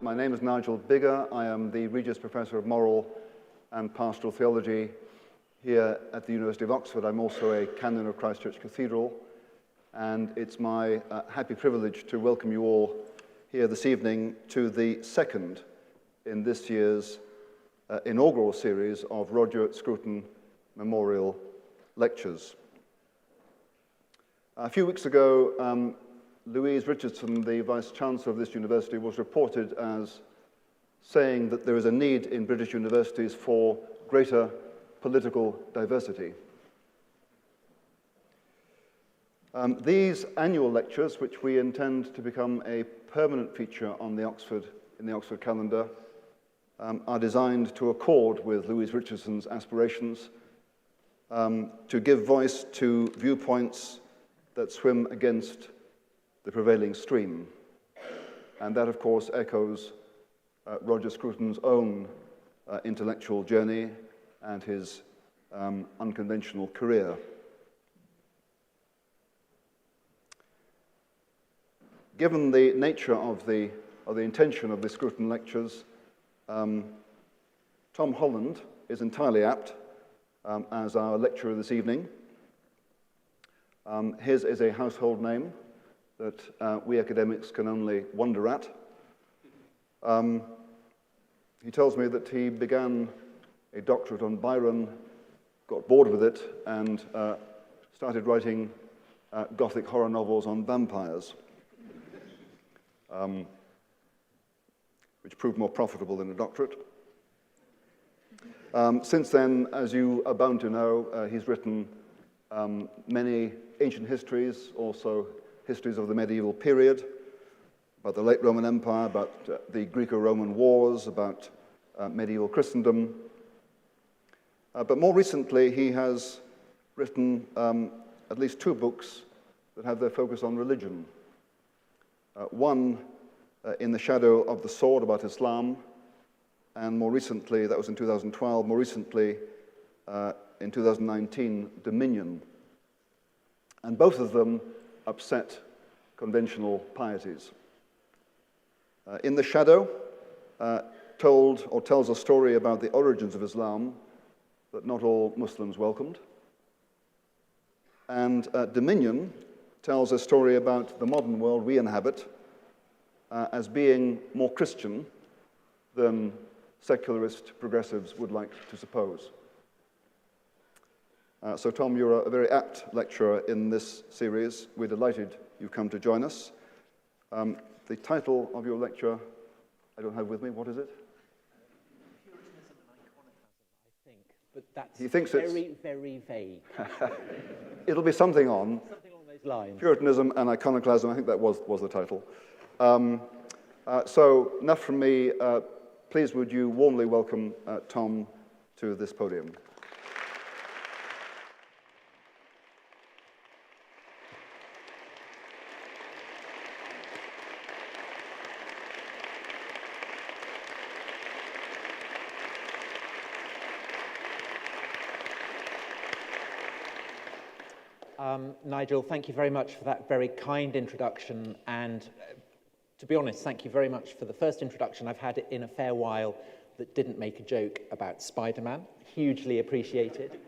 My name is Nigel Biggar. I am the Regius Professor of Moral and Pastoral Theology here at the University of Oxford. I'm also a Canon of Christ Church Cathedral, and it's my happy privilege to welcome you all here this evening to the second in this year's inaugural series of Roger Scruton Memorial Lectures. A few weeks ago, Louise Richardson, the Vice-Chancellor of this university, was reported as saying that there is a need in British universities for greater political diversity. These annual lectures, which we intend to become a permanent feature on the Oxford calendar, are designed to accord with Louise Richardson's aspirations to give voice to viewpoints that swim against the prevailing stream. And that, of course, echoes Roger Scruton's own intellectual journey and his unconventional career. Given the nature of the intention of the Scruton lectures, Tom Holland is entirely apt as our lecturer this evening. His is a household name that we academics can only wonder at. He tells me that he began a doctorate on Byron, got bored with it, and started writing Gothic horror novels on vampires, which proved more profitable than a doctorate. Since then, as you are bound to know, he's written many ancient histories, also histories of the medieval period, about the late Roman Empire, about the Greco-Roman Wars, about medieval Christendom. But more recently, he has written at least two books that have their focus on religion. One, In the Shadow of the Sword, about Islam, and more recently, that was in 2012, more recently, in 2019, Dominion. And both of them upset conventional pieties. In the Shadow tells a story about the origins of Islam that not all Muslims welcomed. And Dominion tells a story about the modern world we inhabit as being more Christian than secularist progressives would like to suppose. So Tom, you're a very apt lecturer in this series. We're delighted you've come to join us. The title of your lecture, I don't have with me, what is it? Puritanism and iconoclasm, I think, but that's he thinks very vague. It'll be something on something along those lines. Puritanism and iconoclasm, I think that was the title. So enough from me. Please would you warmly welcome Tom to this podium. Nigel, thank you very much for that very kind introduction, and to be honest, thank you very much for the first introduction I've had in a fair while that didn't make a joke about Spider-Man. Hugely appreciated.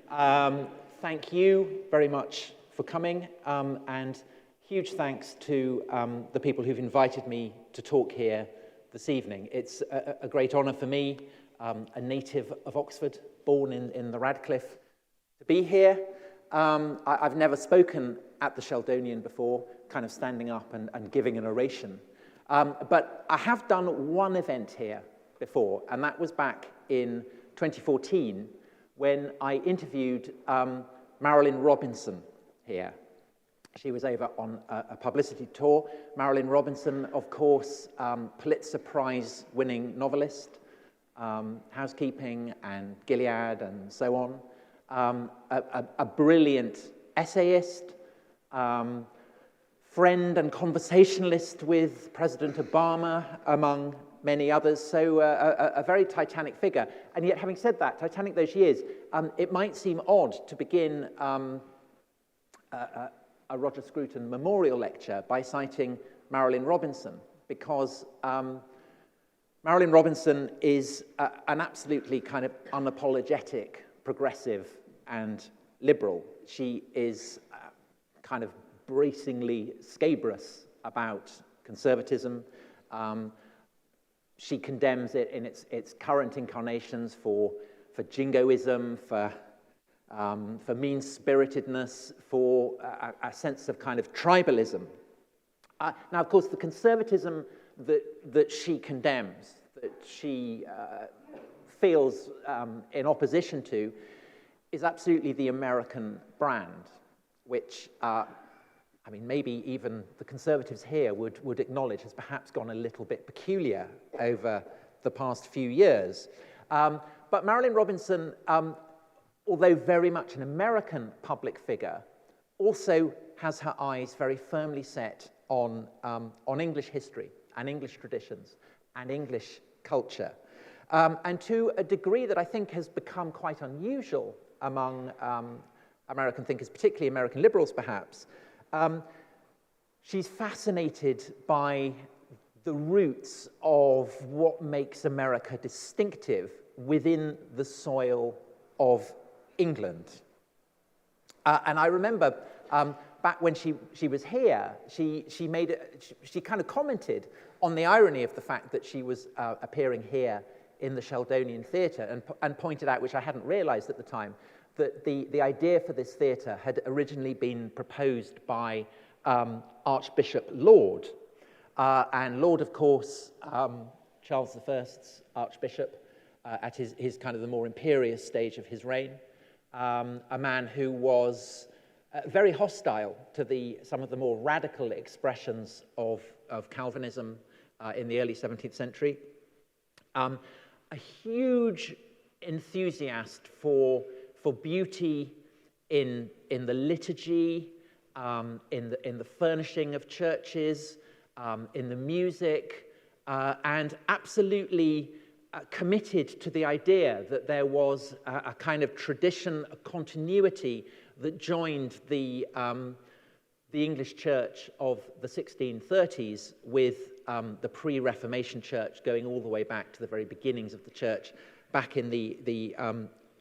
Thank you very much for coming, and huge thanks to the people who've invited me to talk here this evening. It's a great honour for me, a native of Oxford, born in the Radcliffe, to be here. I've never spoken at the Sheldonian before, kind of standing up and giving an oration. But I have done one event here before, and that was back in 2014 when I interviewed Marilynne Robinson here. She was over on a publicity tour. Marilynne Robinson, of course, Pulitzer Prize winning novelist, Housekeeping and Gilead and so on. A brilliant essayist, friend and conversationalist with President Obama, among many others, so a very titanic figure. And yet, having said that, titanic though she is, it might seem odd to begin a Roger Scruton memorial lecture by citing Marilynne Robinson, because Marilyn Robinson is an absolutely kind of unapologetic progressive and liberal. She is kind of bracingly scabrous about conservatism. She condemns it in its current incarnations for jingoism, for mean-spiritedness, for a sense of kind of tribalism. Now, of course, the conservatism that she condemns, that she feels in opposition to, is absolutely the American brand, which, I mean, maybe even the conservatives here would acknowledge has perhaps gone a little bit peculiar over the past few years. But Marilyn Robinson, although very much an American public figure, also has her eyes very firmly set on English history and English traditions and English culture. And to a degree that I think has become quite unusual among American thinkers, particularly American liberals perhaps, she's fascinated by the roots of what makes America distinctive within the soil of England. And I remember back when she was here, she kind of commented on the irony of the fact that she was appearing here in the Sheldonian Theatre and pointed out, which I hadn't realized at the time, that the idea for this theatre had originally been proposed by Archbishop Laud. And Laud, of course, Charles I's Archbishop at his kind of the more imperious stage of his reign, a man who was very hostile to some of the more radical expressions of Calvinism in the early 17th century. A huge enthusiast for beauty in the liturgy, in the furnishing of churches, in the music, and absolutely committed to the idea that there was a kind of tradition, a continuity that joined the English church of the 1630s with the pre-Reformation church, going all the way back to the very beginnings of the church back in the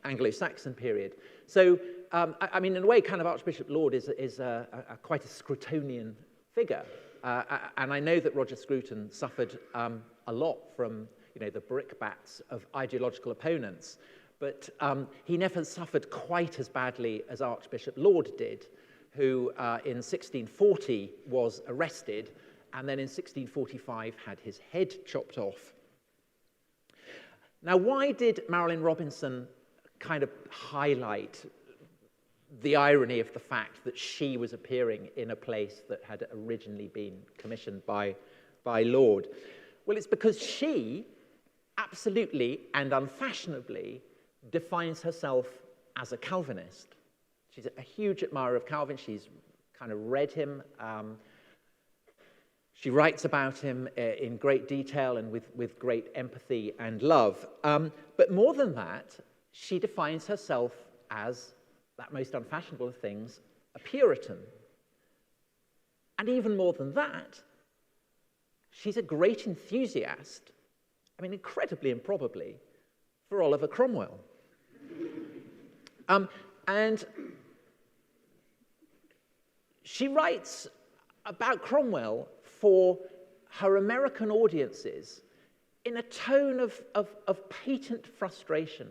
Anglo-Saxon period. So, I mean, in a way, kind of Archbishop Laud is quite a Scrutonian figure. And I know that Roger Scruton suffered a lot from, the brickbats of ideological opponents, but he never suffered quite as badly as Archbishop Laud did, who in 1640 was arrested and then in 1645 had his head chopped off. Now, why did Marilyn Robinson kind of highlight the irony of the fact that she was appearing in a place that had originally been commissioned by Laud? Well, it's because she absolutely and unfashionably defines herself as a Calvinist. She's a huge admirer of Calvin. She's kind of read him. She writes about him in great detail and with great empathy and love. But more than that, she defines herself as, that most unfashionable of things, a Puritan. And even more than that, she's a great enthusiast, I mean, incredibly improbably, for Oliver Cromwell. And she writes about Cromwell for her American audiences in a tone of patent frustration,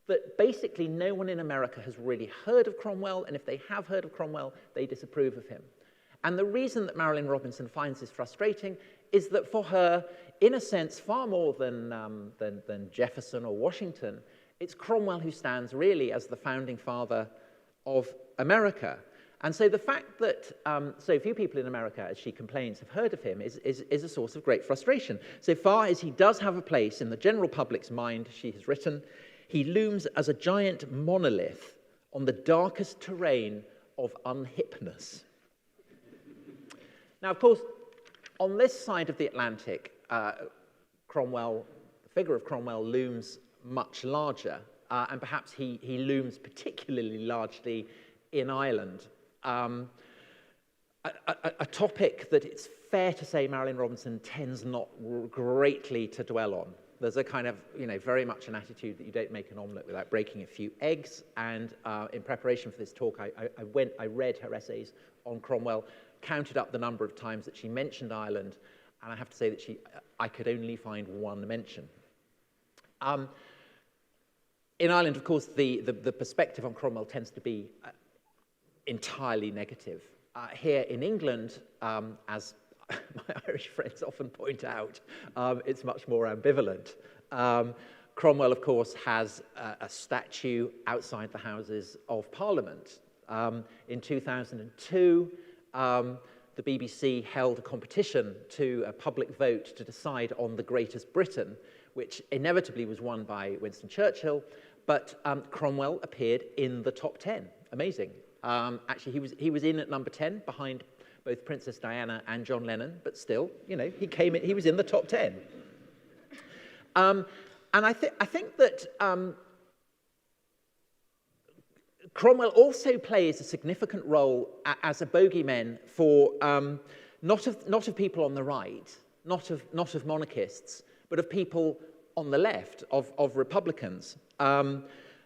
that basically no one in America has really heard of Cromwell, and if they have heard of Cromwell, they disapprove of him. And the reason that Marilyn Robinson finds this frustrating is that for her, in a sense, far more than Jefferson or Washington, it's Cromwell who stands really as the founding father of America. And so the fact that so few people in America, as she complains, have heard of him is a source of great frustration. So far as he does have a place in the general public's mind, she has written, he looms as a giant monolith on the darkest terrain of unhipness. Now, of course, on this side of the Atlantic, Cromwell, the figure of Cromwell looms much larger, and perhaps he looms particularly largely in Ireland. A topic that it's fair to say Marilyn Robinson tends not greatly to dwell on. There's a kind of, very much an attitude that you don't make an omelette without breaking a few eggs. And in preparation for this talk, I read her essays on Cromwell, counted up the number of times that she mentioned Ireland, and I have to say that I could only find one mention. In Ireland, of course, the perspective on Cromwell tends to be entirely negative. Here in England, as my Irish friends often point out, it's much more ambivalent. Cromwell, of course, has a statue outside the Houses of Parliament. In 2002, the BBC held a competition to a public vote to decide on the Greatest Britain, which inevitably was won by Winston Churchill, but Cromwell appeared in the top 10. Amazing. Actually, he was in at number 10 behind both Princess Diana and John Lennon, but still, he came in, he was in the top 10. And I think that Cromwell also plays a significant role as a bogeyman for not of people on the right, not of monarchists, but of people on the left, of Republicans.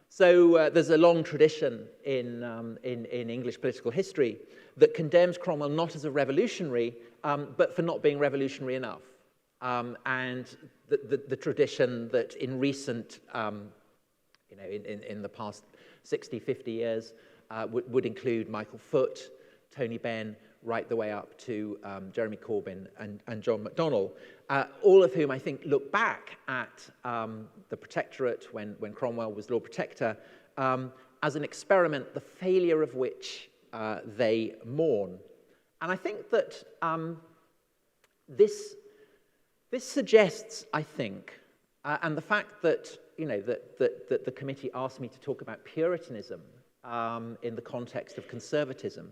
So there's a long tradition in English political history that condemns Cromwell not as a revolutionary, but for not being revolutionary enough. And the tradition that in recent, in the past 60, 50 years, would include Michael Foot, Tony Benn, right the way up to Jeremy Corbyn and John McDonnell, all of whom I think look back at the Protectorate when Cromwell was Lord Protector as an experiment, the failure of which they mourn. And I think that this suggests, I think, and the fact that that the committee asked me to talk about Puritanism in the context of conservatism,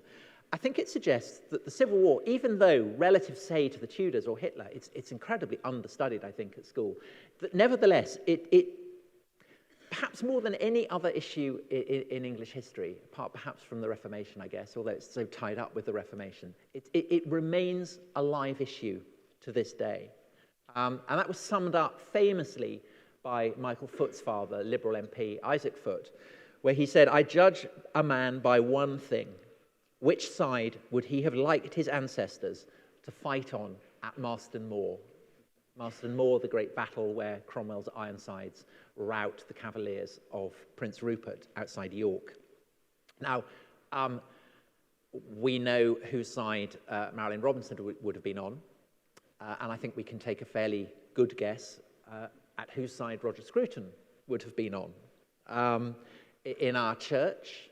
I think it suggests that the Civil War, even though relative, say, to the Tudors or Hitler, it's incredibly understudied, I think, at school, that nevertheless, it perhaps more than any other issue in English history, apart perhaps from the Reformation, I guess, although it's so tied up with the Reformation, it remains a live issue to this day. And that was summed up famously by Michael Foot's father, Liberal MP Isaac Foot, where he said, "I judge a man by one thing. Which side would he have liked his ancestors to fight on at Marston Moor?" Marston Moor, the great battle where Cromwell's Ironsides rout the Cavaliers of Prince Rupert outside York. Now, we know whose side Marilyn Robinson would have been on, and I think we can take a fairly good guess at whose side Roger Scruton would have been on. In our church,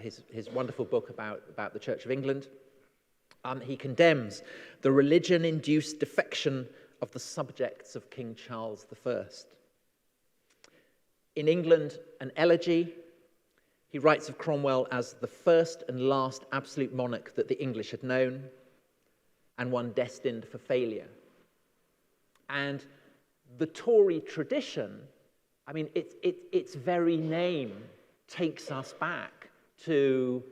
his wonderful book about the Church of England, he condemns the religion-induced defection of the subjects of King Charles I. In England, an elegy, he writes of Cromwell as the first and last absolute monarch that the English had known, and one destined for failure. And the Tory tradition, I mean, its very name takes us back to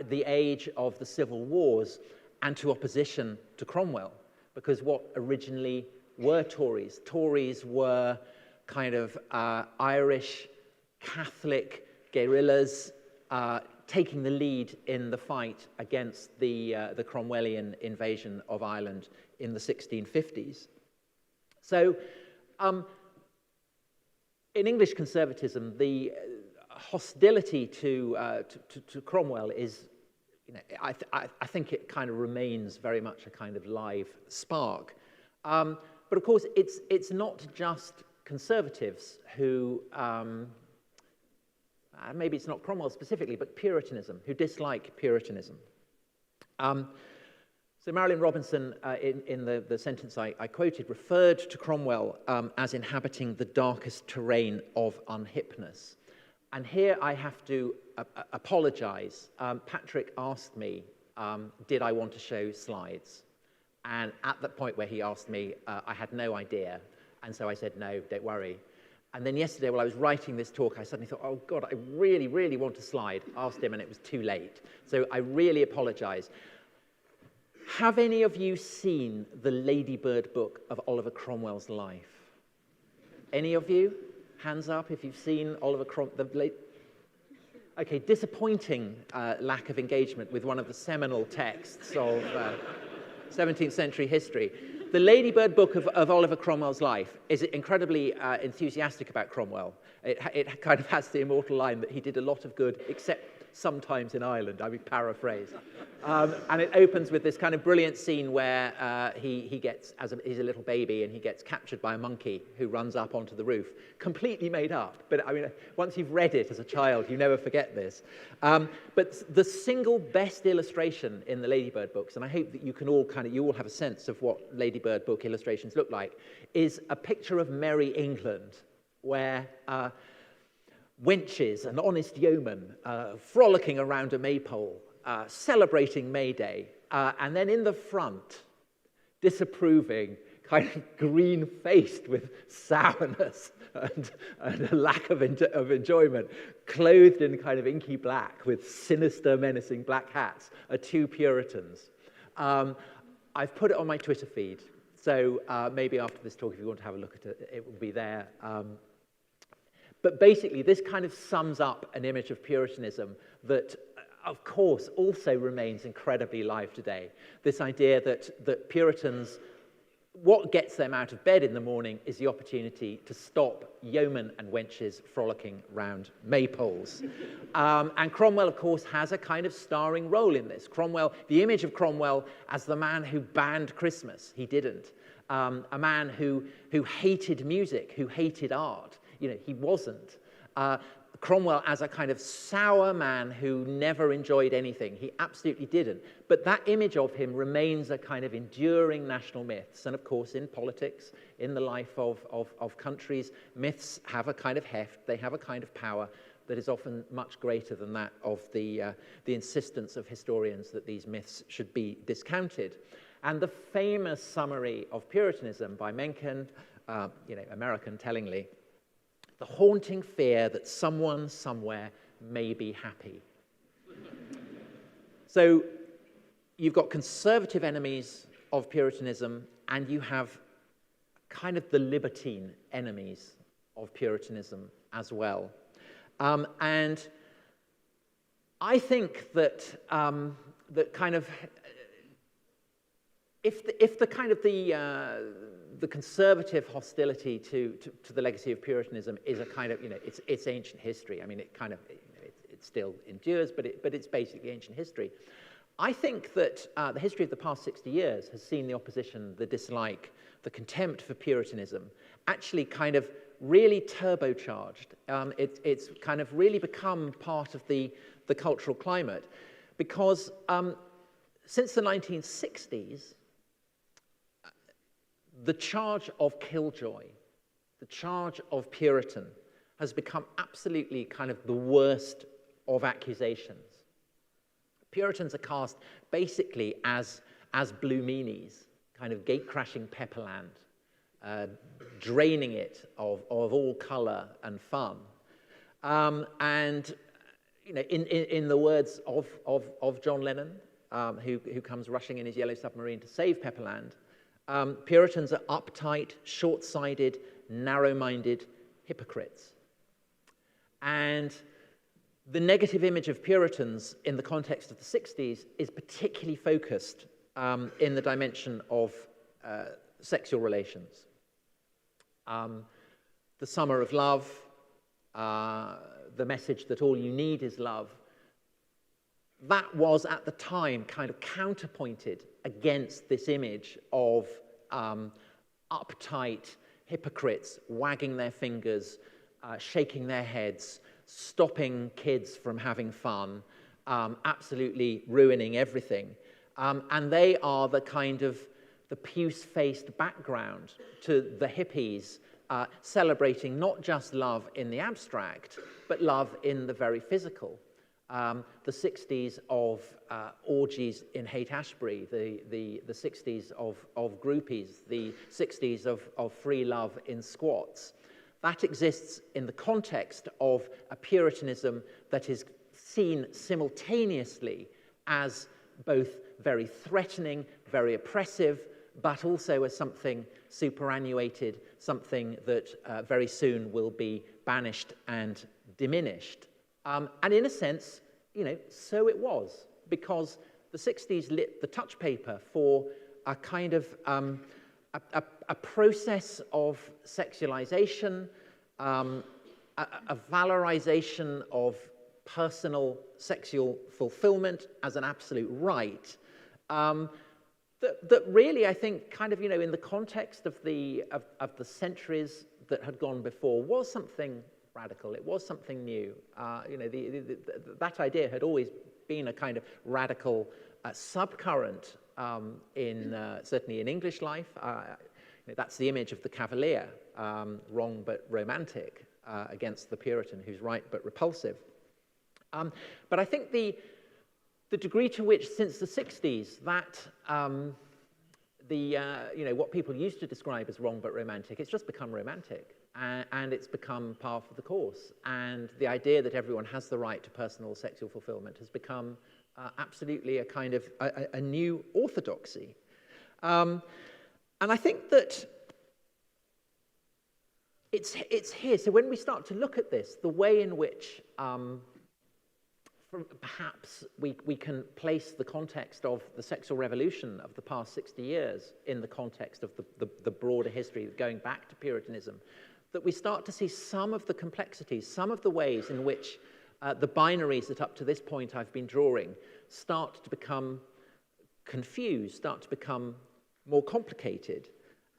the age of the civil wars and to opposition to Cromwell, because what originally were Tories? Tories were kind of Irish Catholic guerrillas taking the lead in the fight against the Cromwellian invasion of Ireland in the 1650s. So in English conservatism, the hostility to Cromwell is, I think it kind of remains very much a kind of live spark. But of course, it's not just conservatives who, maybe it's not Cromwell specifically, but Puritanism, who dislike Puritanism. So Marilyn Robinson, in the sentence I quoted, referred to Cromwell as inhabiting the darkest terrain of unhipness. And here I have to apologize. Patrick asked me, did I want to show slides? And at the point where he asked me, I had no idea. And so I said, no, don't worry. And then yesterday, while I was writing this talk, I suddenly thought, oh God, I really, really want a slide. Asked him, and it was too late. So I really apologize. Have any of you seen the Ladybird book of Oliver Cromwell's life? Any of you? Hands up if you've seen Oliver Cromwell. Okay, disappointing lack of engagement with one of the seminal texts of 17th century history. The Ladybird book of Oliver Cromwell's life is incredibly enthusiastic about Cromwell. It kind of has the immortal line that he did a lot of good, except sometimes in Ireland, I mean, paraphrase. And it opens with this kind of brilliant scene where he gets, he's a little baby, and he gets captured by a monkey who runs up onto the roof. Completely made up, but I mean, once you've read it as a child, you never forget this. But the single best illustration in the Ladybird books, and I hope that you can all you all have a sense of what Ladybird book illustrations look like, is a picture of Merry England, where wenches, an honest yeoman, frolicking around a maypole, celebrating May Day, and then in the front, disapproving, kind of green-faced with sourness and a lack of enjoyment, clothed in kind of inky black with sinister, menacing black hats, are two Puritans. I've put it on my Twitter feed, so maybe after this talk, if you want to have a look at it, it will be there. But basically, this kind of sums up an image of Puritanism that, of course, also remains incredibly live today. This idea that Puritans, what gets them out of bed in the morning is the opportunity to stop yeomen and wenches frolicking round maypoles. And Cromwell, of course, has a kind of starring role in this. Cromwell, the image of Cromwell as the man who banned Christmas, he didn't. A man who hated music, who hated art. He wasn't. Cromwell as a kind of sour man who never enjoyed anything. He absolutely didn't. But that image of him remains a kind of enduring national myth. And of course, in politics, in the life of countries, myths have a kind of heft. They have a kind of power that is often much greater than that of the insistence of historians that these myths should be discounted. And the famous summary of Puritanism by Mencken, American tellingly, the haunting fear that someone somewhere may be happy. So you've got conservative enemies of Puritanism, and you have kind of the libertine enemies of Puritanism as well. And I think that that kind of if the conservative hostility to the legacy of Puritanism is a kind of, it's ancient history. I mean, it still endures, but it's basically ancient history. I think that the history of the past 60 years has seen the opposition, the dislike, the contempt for Puritanism actually kind of really turbocharged. It's kind of really become part of the cultural climate because since the 1960s, the charge of killjoy, the charge of Puritan, has become absolutely kind of the worst of accusations. Puritans are cast basically as blue meanies, kind of gate-crashing pepperland, draining it of all colour and fun. And in the words of John Lennon, who comes rushing in his yellow submarine to save Pepperland, Puritans are uptight, short-sighted, narrow-minded hypocrites. And the negative image of Puritans in the context of the 60s is particularly focused in the dimension of sexual relations. The summer of love, the message that all you need is love, that was at the time kind of counterpointed against this image of uptight hypocrites wagging their fingers, shaking their heads, stopping kids from having fun, absolutely ruining everything. And they are the kind of the puce-faced background to the hippies celebrating not just love in the abstract, but love in the very physical. The 60s of orgies in Haight-Ashbury, the 60s of groupies, the 60s of free love in squats. That exists in the context of a Puritanism that is seen simultaneously as both very threatening, very oppressive, but also as something superannuated, something that very soon will be banished and diminished. And in a sense, so it was, because the 60s lit the touch paper for a kind of a process of sexualization, a valorization of personal sexual fulfillment as an absolute right, that really, I think, kind of, in the context of the centuries that had gone before, was something radical. It was something new. That idea had always been a kind of radical subcurrent certainly in English life. That's the image of the cavalier, wrong but romantic, against the Puritan, who's right but repulsive. But I think the degree to which, since the 60s, that what people used to describe as wrong but romantic, it's just become romantic, and it's become par for the course. And the idea that everyone has the right to personal sexual fulfillment has become absolutely a kind of a new orthodoxy. And I think that it's here. So when we start to look at this, the way in which perhaps we can place the context of the sexual revolution of the past 60 years in the context of the broader history going back to Puritanism, that we start to see some of the complexities, some of the ways in which the binaries that up to this point I've been drawing start to become confused, start to become more complicated.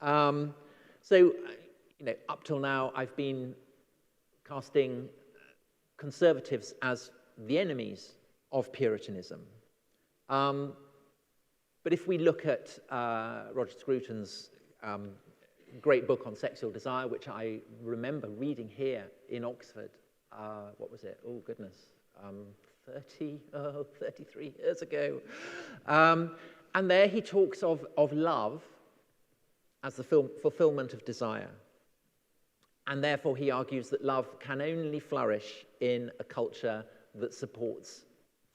So, up till now, I've been casting conservatives as the enemies of Puritanism. But if we look at Roger Scruton's great book on sexual desire, which I remember reading here in Oxford, what was it? Oh, goodness, 33 years ago. And there he talks of love as the fulfillment of desire. And therefore he argues that love can only flourish in a culture that supports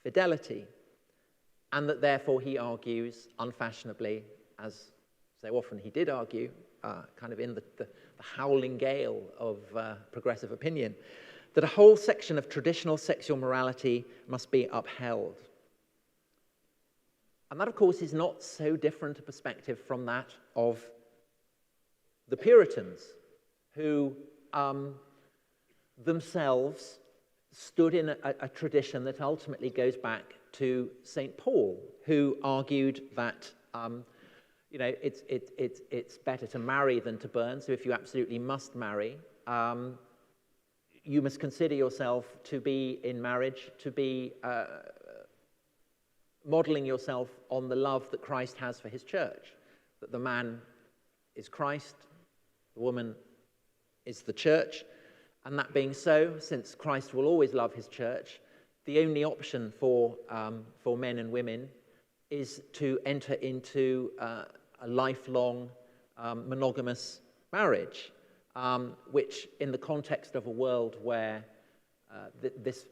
fidelity. And that therefore he argues unfashionably, as so often he did argue, kind of in the howling gale of progressive opinion, that a whole section of traditional sexual morality must be upheld. And that, of course, is not so different a perspective from that of the Puritans, who themselves stood in a tradition that ultimately goes back to St. Paul, who argued that it's better to marry than to burn. So if you absolutely must marry, you must consider yourself to be in marriage, to be modeling yourself on the love that Christ has for his church, that the man is Christ, the woman is the church. And that being so, since Christ will always love his church, the only option for men and women is to enter into a lifelong monogamous marriage, which, in the context of a world where this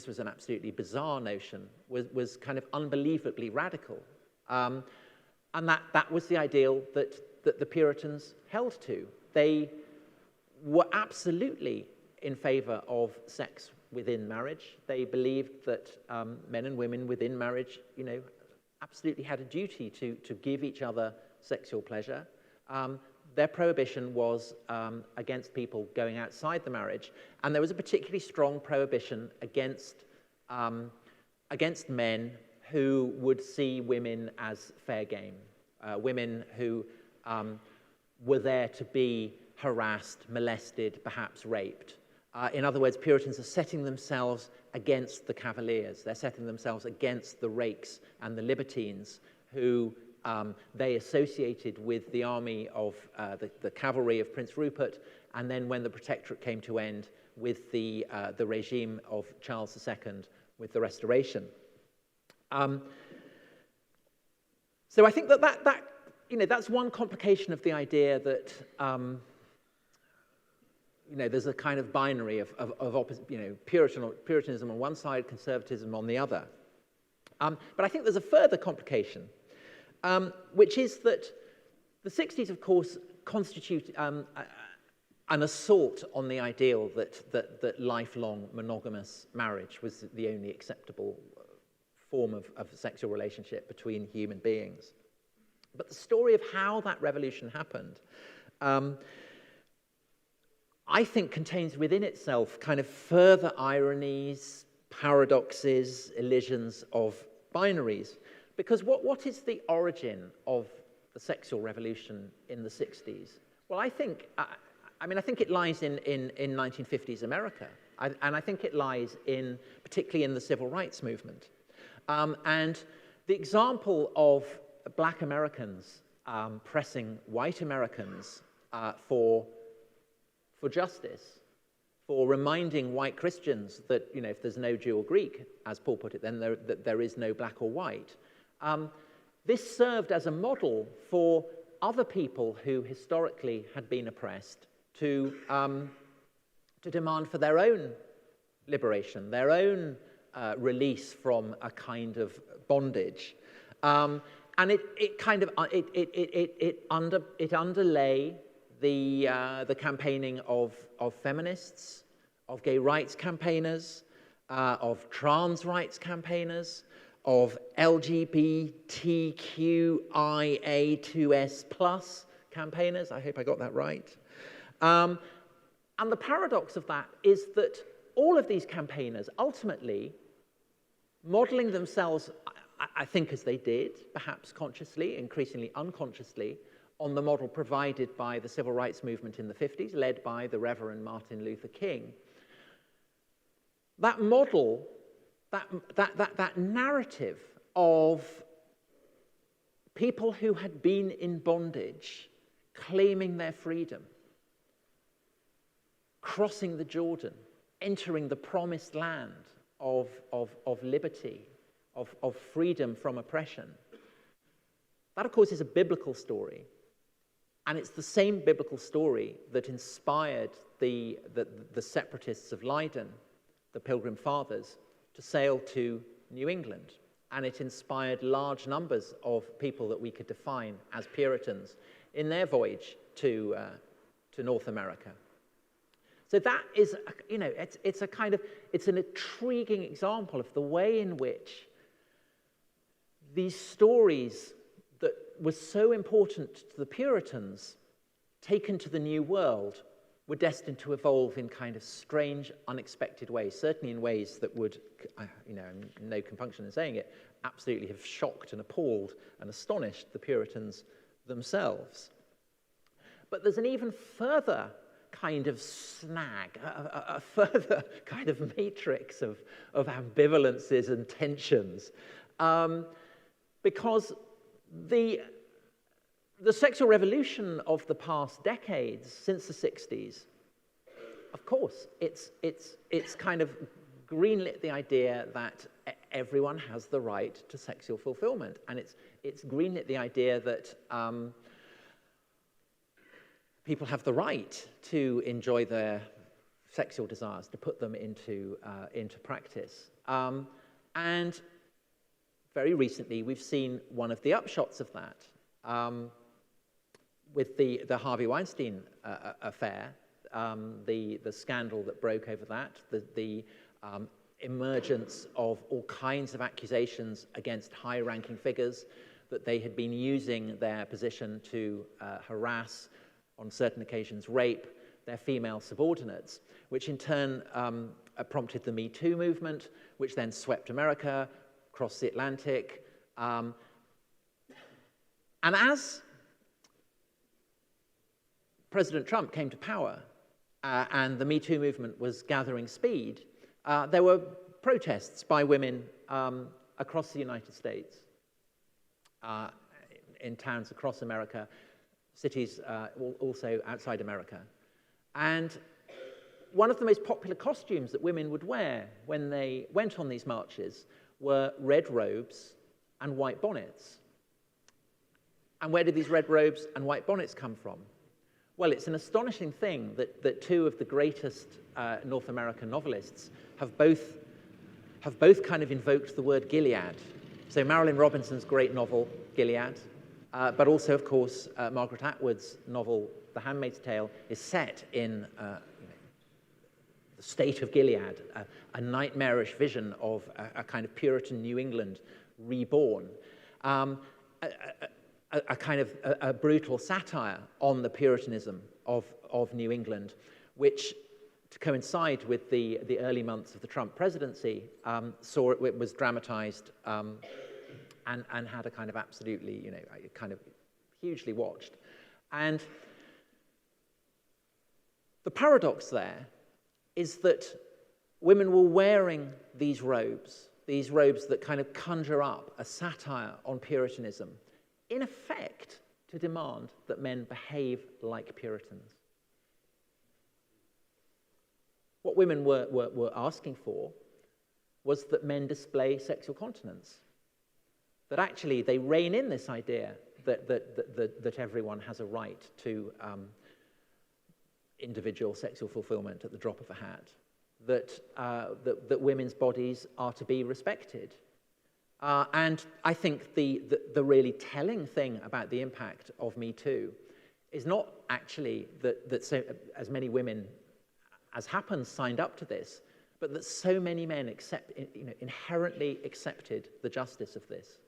was an absolutely bizarre notion, was kind of unbelievably radical, and that was the ideal that the Puritans held to. They were absolutely in favor of sex within marriage. They believed that men and women within marriage, absolutely had a duty to give each other sexual pleasure. Their prohibition was against people going outside the marriage, and there was a particularly strong prohibition against men who would see women as fair game, women who were there to be harassed, molested, perhaps raped. In other words, Puritans are setting themselves against the Cavaliers. They're setting themselves against the rakes and the libertines who they associated with the army of the cavalry of Prince Rupert, and then when the Protectorate came to end, with the regime of Charles II, with the Restoration. So I think that's one complication of the idea that there's a kind of binary of Puritanism on one side, conservatism on the other. But I think there's a further complication, which is that the 60s, of course, constitute an assault on the ideal that lifelong monogamous marriage was the only acceptable form of a sexual relationship between human beings. But the story of how that revolution happened, I think, contains within itself kind of further ironies, paradoxes, elisions of binaries. Because what is the origin of the sexual revolution in the 60s? Well, I think it lies in 1950s America. And I think it lies particularly in the civil rights movement. And the example of black Americans pressing white Americans for justice, for reminding white Christians that, if there's no Jew or Greek, as Paul put it, then there is no black or white. This served as a model for other people who historically had been oppressed to demand for their own liberation, their own release from a kind of bondage. And it underlay the campaigning of feminists, of gay rights campaigners, of trans rights campaigners, of LGBTQIA2S+ campaigners. I hope I got that right. And the paradox of that is that all of these campaigners ultimately modeling themselves, I think as they did, perhaps consciously, increasingly unconsciously, on the model provided by the civil rights movement in the 50s, led by the Reverend Martin Luther King. That model, that narrative of people who had been in bondage, claiming their freedom, crossing the Jordan, entering the promised land of liberty, of freedom from oppression. That, of course, is a biblical story. And it's the same biblical story that inspired the separatists of Leiden, the Pilgrim Fathers, to sail to New England. And it inspired large numbers of people that we could define as Puritans in their voyage to North America. So that is, it's an intriguing example of the way in which these stories that were so important to the Puritans, taken to the New World, were destined to evolve in kind of strange, unexpected ways, certainly in ways that would, no compunction in saying it, absolutely have shocked and appalled and astonished the Puritans themselves. But there's an even further kind of snag, a further kind of matrix of ambivalences and tensions, because the sexual revolution of the past decades, since the 60s, of course, it's kind of greenlit the idea that everyone has the right to sexual fulfillment, and it's greenlit the idea that people have the right to enjoy their sexual desires, to put them into practice. And very recently, we've seen one of the upshots of that with the Harvey Weinstein affair, the scandal that broke over that, the emergence of all kinds of accusations against high-ranking figures that they had been using their position to harass, on certain occasions rape, their female subordinates, which in turn prompted the Me Too movement, which then swept America, across the Atlantic. And as President Trump came to power and the Me Too movement was gathering speed, there were protests by women across the United States, in towns across America, cities also outside America. And one of the most popular costumes that women would wear when they went on these marches were red robes and white bonnets. And where did these red robes and white bonnets come from? Well, it's an astonishing thing that two of the greatest North American novelists have both kind of invoked the word Gilead So Marilyn Robinson's great novel, Gilead, but also, of course, Margaret Atwood's novel, The Handmaid's Tale, is set in the state of Gilead, a nightmarish vision of a kind of Puritan New England reborn, a kind of a brutal satire on the Puritanism of New England, which, to coincide with the early months of the Trump presidency, it was dramatized and had a kind of absolutely, kind of hugely watched. And the paradox there is that women were wearing these robes that kind of conjure up a satire on Puritanism, in effect to demand that men behave like Puritans. What women were asking for was that men display sexual continence, that actually they rein in this idea that everyone has a right to individual sexual fulfillment at the drop of a hat, that women's bodies are to be respected. And I think the really telling thing about the impact of Me Too is not actually that so as many women as happens signed up to this, but that so many men inherently accepted the justice of this.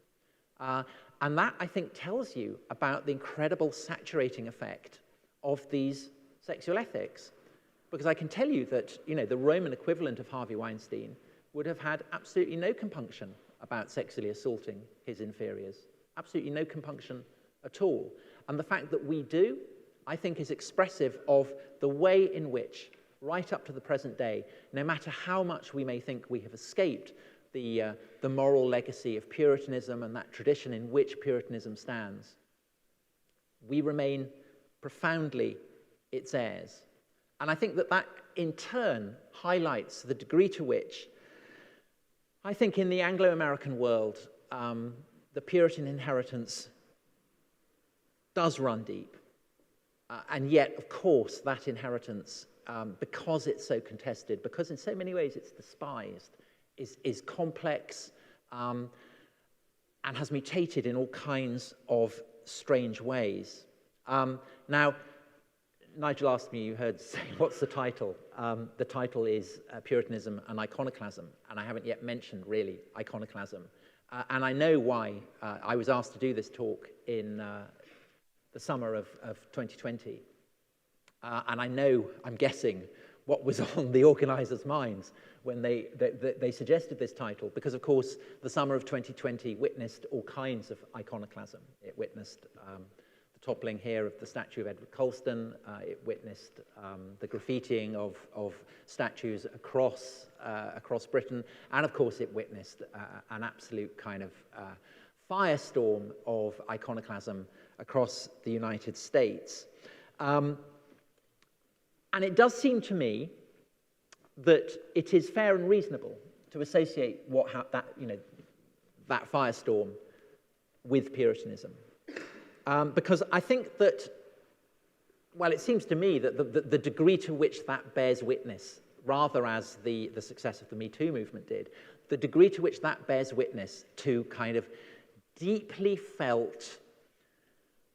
And that, I think, tells you about the incredible saturating effect of these sexual ethics. Because I can tell you that, the Roman equivalent of Harvey Weinstein would have had absolutely no compunction about sexually assaulting his inferiors. Absolutely no compunction at all. And the fact that we do, I think, is expressive of the way in which, right up to the present day, no matter how much we may think we have escaped the moral legacy of Puritanism and that tradition in which Puritanism stands, we remain profoundly its heirs. And I think that in turn highlights the degree to which, I think, in the Anglo-American world, the Puritan inheritance does run deep. And yet, of course, that inheritance, because it's so contested, because in so many ways it's despised, is complex and has mutated in all kinds of strange ways. Now, Nigel asked me, you heard say, what's the title? The title is Puritanism and Iconoclasm, and I haven't yet mentioned, really, iconoclasm. And I know why I was asked to do this talk in the summer of 2020. And I know, I'm guessing, what was on the organisers' minds when they suggested this title, because, of course, the summer of 2020 witnessed all kinds of iconoclasm. It witnessed the toppling here of the statue of Edward Colston. It witnessed the graffitiing of statues across Britain. And, of course, it witnessed an absolute kind of firestorm of iconoclasm across the United States. And it does seem to me that it is fair and reasonable to associate that firestorm with Puritanism. Because I think that, well, it seems to me that the degree to which that bears witness, rather as the success of the Me Too movement did, the degree to which that bears witness to kind of deeply felt,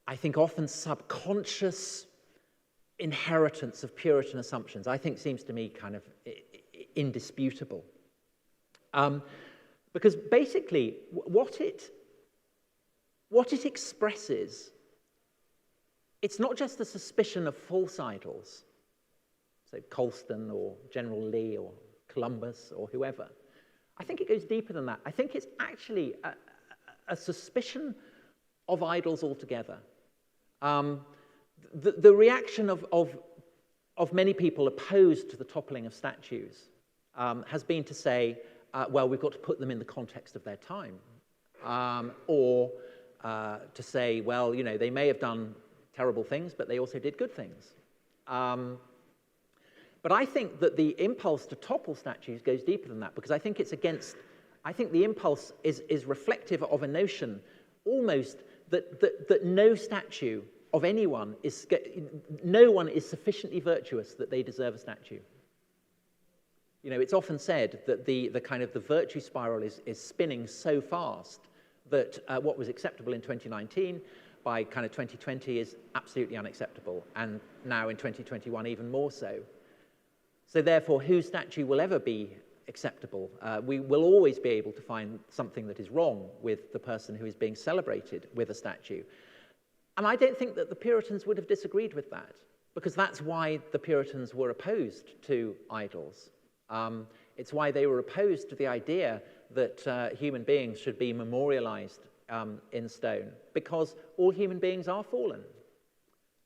I think often subconscious inheritance of Puritan assumptions, I think seems to me kind of indisputable. Because basically what it expresses, it's not just the suspicion of false idols, so Colston or General Lee or Columbus or whoever. I think it goes deeper than that. I think it's actually a suspicion of idols altogether. The reaction of many people opposed to the toppling of statues has been to say, well, we've got to put them in the context of their time. Or to say, well, they may have done terrible things, but they also did good things. But I think that the impulse to topple statues goes deeper than that, because I think I think the impulse is reflective of a notion almost that no statue of anyone no one is sufficiently virtuous that they deserve a statue. It's often said that the kind of the virtue spiral is spinning so fast that what was acceptable in 2019 by kind of 2020 is absolutely unacceptable, and now in 2021 even more so. So therefore, whose statue will ever be acceptable? We will always be able to find something that is wrong with the person who is being celebrated with a statue. And I don't think that the Puritans would have disagreed with that, because that's why the Puritans were opposed to idols. It's why they were opposed to the idea that human beings should be memorialized in stone, because all human beings are fallen.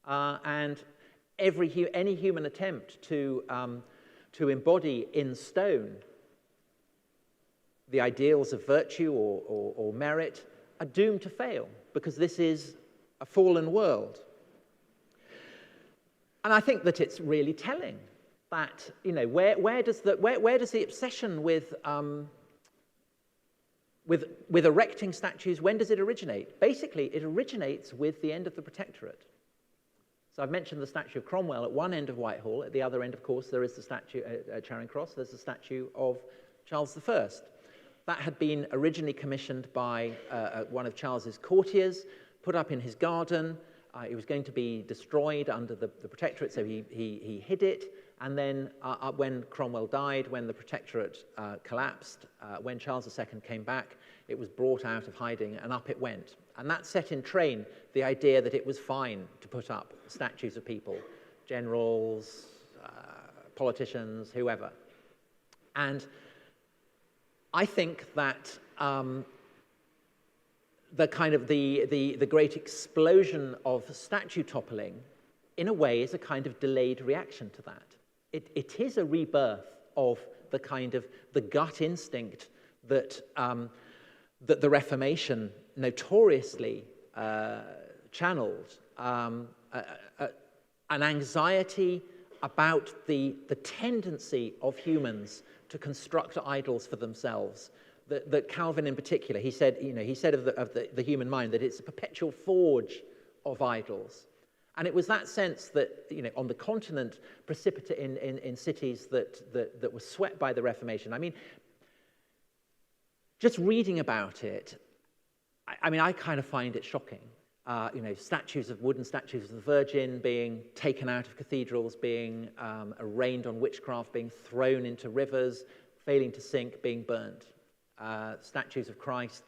And any human attempt to embody in stone the ideals of virtue or merit are doomed to fail, because this is a fallen world. And I think that it's really telling that, you know, where does the obsession with erecting statues, when does it originate? Basically, it originates with the end of the Protectorate. So I've mentioned the statue of Cromwell at one end of Whitehall. At the other end, of course, there is the statue at Charing Cross. There's the statue of Charles I. That had been originally commissioned by one of Charles's courtiers, put up in his garden. It was going to be destroyed under the Protectorate, so he hid it. And then when Cromwell died, when the Protectorate collapsed, when Charles II came back, it was brought out of hiding and up it went. And that set in train the idea that it was fine to put up statues of people, generals, politicians, whoever. And I think that the kind of the great explosion of statue toppling, in a way, is a kind of delayed reaction to that. It is a rebirth of the kind of the gut instinct that that the Reformation notoriously channeled, an anxiety about the tendency of humans to construct idols for themselves. That Calvin, in particular, he said of the human mind that it's a perpetual forge of idols. And it was that sense that, you know, on the continent, precipitate in cities that were swept by the Reformation. I mean, just reading about it, I kind of find it shocking. You know, wooden statues of the Virgin being taken out of cathedrals, being arraigned on witchcraft, being thrown into rivers, failing to sink, being burned. Statues of Christ,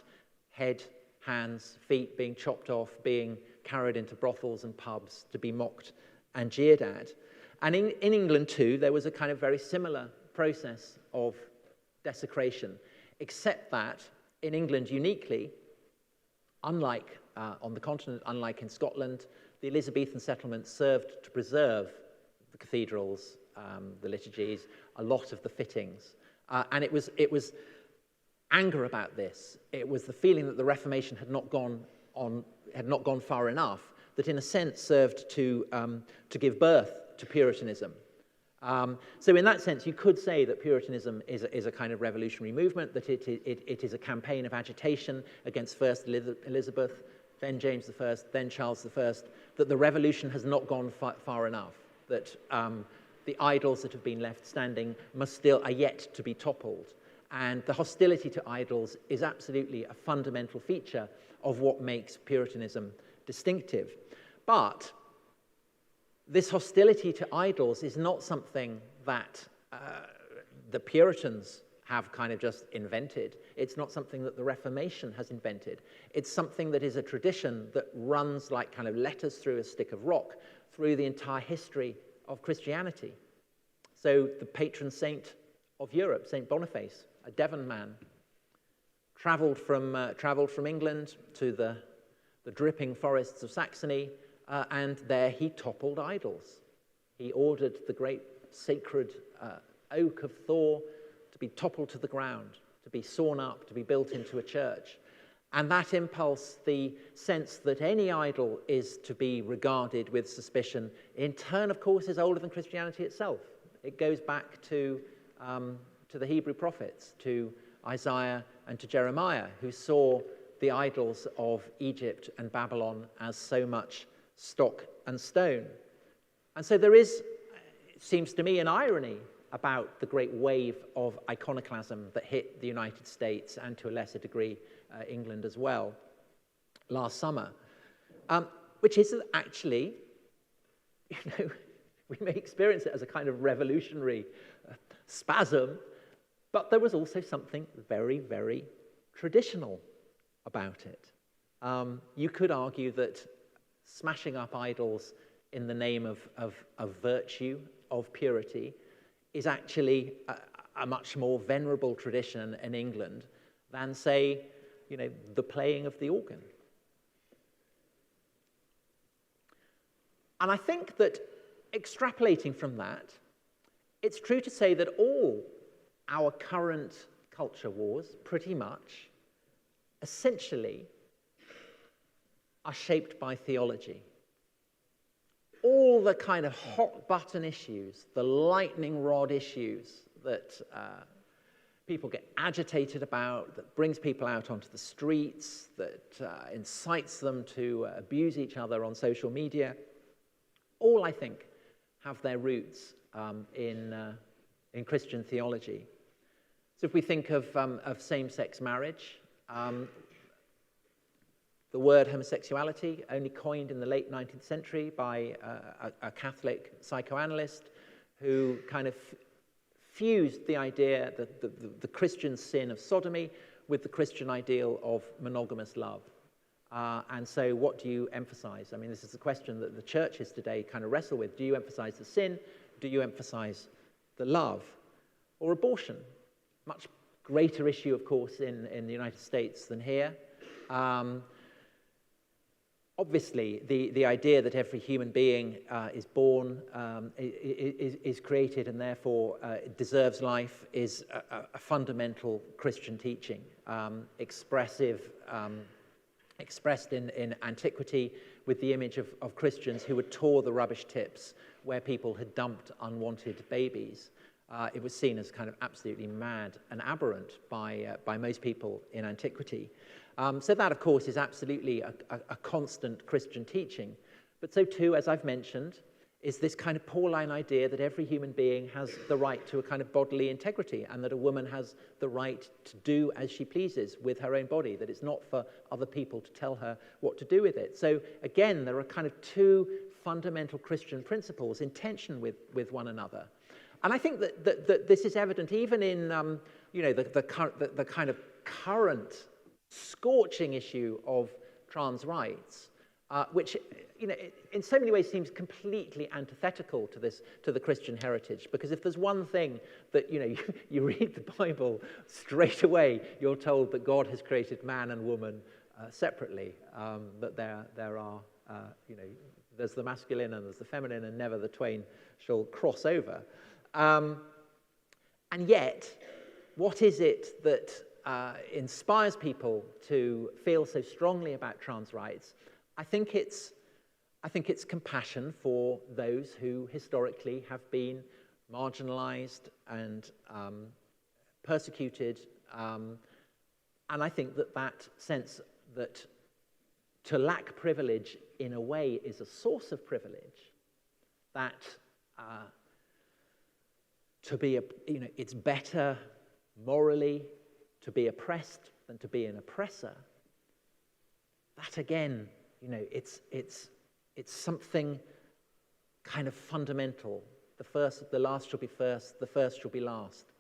head, hands, feet being chopped off, being carried into brothels and pubs to be mocked and jeered at. And in England too, there was a kind of very similar process of desecration, except that in England uniquely, unlike on the continent, unlike in Scotland, the Elizabethan settlement served to preserve the cathedrals, the liturgies, a lot of the fittings. And it was anger about this. It was the feeling that the Reformation had not gone far enough, that in a sense served to give birth to Puritanism. So in that sense, you could say that Puritanism is a kind of revolutionary movement, that it is a campaign of agitation against first Elizabeth, then James I, then Charles I, that the revolution has not gone far enough, that the idols that have been left standing are yet to be toppled. And the hostility to idols is absolutely a fundamental feature of what makes Puritanism distinctive. But this hostility to idols is not something that the Puritans have kind of just invented. It's not something that the Reformation has invented. It's something that is a tradition that runs like kind of letters through a stick of rock through the entire history of Christianity. So the patron saint of Europe, St. Boniface, a Devon man, travelled from England to the dripping forests of Saxony, and there he toppled idols. He ordered the great sacred oak of Thor to be toppled to the ground, to be sawn up, to be built into a church. And that impulse, the sense that any idol is to be regarded with suspicion, in turn, of course, is older than Christianity itself. It goes back to the Hebrew prophets, to Isaiah and to Jeremiah, who saw the idols of Egypt and Babylon as so much stock and stone. And so there is, it seems to me, an irony about the great wave of iconoclasm that hit the United States and to a lesser degree England as well last summer, which is actually, we may experience it as a kind of revolutionary spasm, but there was also something very, very traditional about it. You could argue that smashing up idols in the name of virtue, of purity, is actually a much more venerable tradition in England than, say, the playing of the organ. And I think that extrapolating from that, it's true to say that all our current culture wars, pretty much, essentially, are shaped by theology. All the kind of hot-button issues, the lightning rod issues that people get agitated about, that brings people out onto the streets, that incites them to abuse each other on social media, all, I think, have their roots in Christian theology. So if we think of same-sex marriage, the word homosexuality, only coined in the late 19th century by a Catholic psychoanalyst who kind of fused the idea that the Christian sin of sodomy with the Christian ideal of monogamous love. And so what do you emphasize? I mean, this is the question that the churches today kind of wrestle with. Do you emphasize the sin? Do you emphasize the love? Or abortion? Much greater issue, of course, in the United States than here. Obviously, the idea that every human being is born, is created, and therefore deserves life is a fundamental Christian teaching, expressed in antiquity with the image of Christians who would tore the rubbish tips where people had dumped unwanted babies. It was seen as kind of absolutely mad and aberrant by most people in antiquity. So that, of course, is absolutely a constant Christian teaching. But so too, as I've mentioned, is this kind of Pauline idea that every human being has the right to a kind of bodily integrity, and that a woman has the right to do as she pleases with her own body, that it's not for other people to tell her what to do with it. So again, there are kind of two fundamental Christian principles in tension with one another. And I think that this is evident even in the kind of current scorching issue of trans rights, which in so many ways seems completely antithetical to the Christian heritage. Because if there's one thing that you read the Bible straight away, you're told that God has created man and woman separately. That there are there's the masculine and there's the feminine, and never the twain shall cross over. And yet, what is it that inspires people to feel so strongly about trans rights? I think it's compassion for those who historically have been marginalized and persecuted, and I think that sense that to lack privilege in a way is a source of privilege, that to be it's better morally to be oppressed than to be an oppressor. That again, it's something kind of fundamental. The last shall be first, the first shall be last.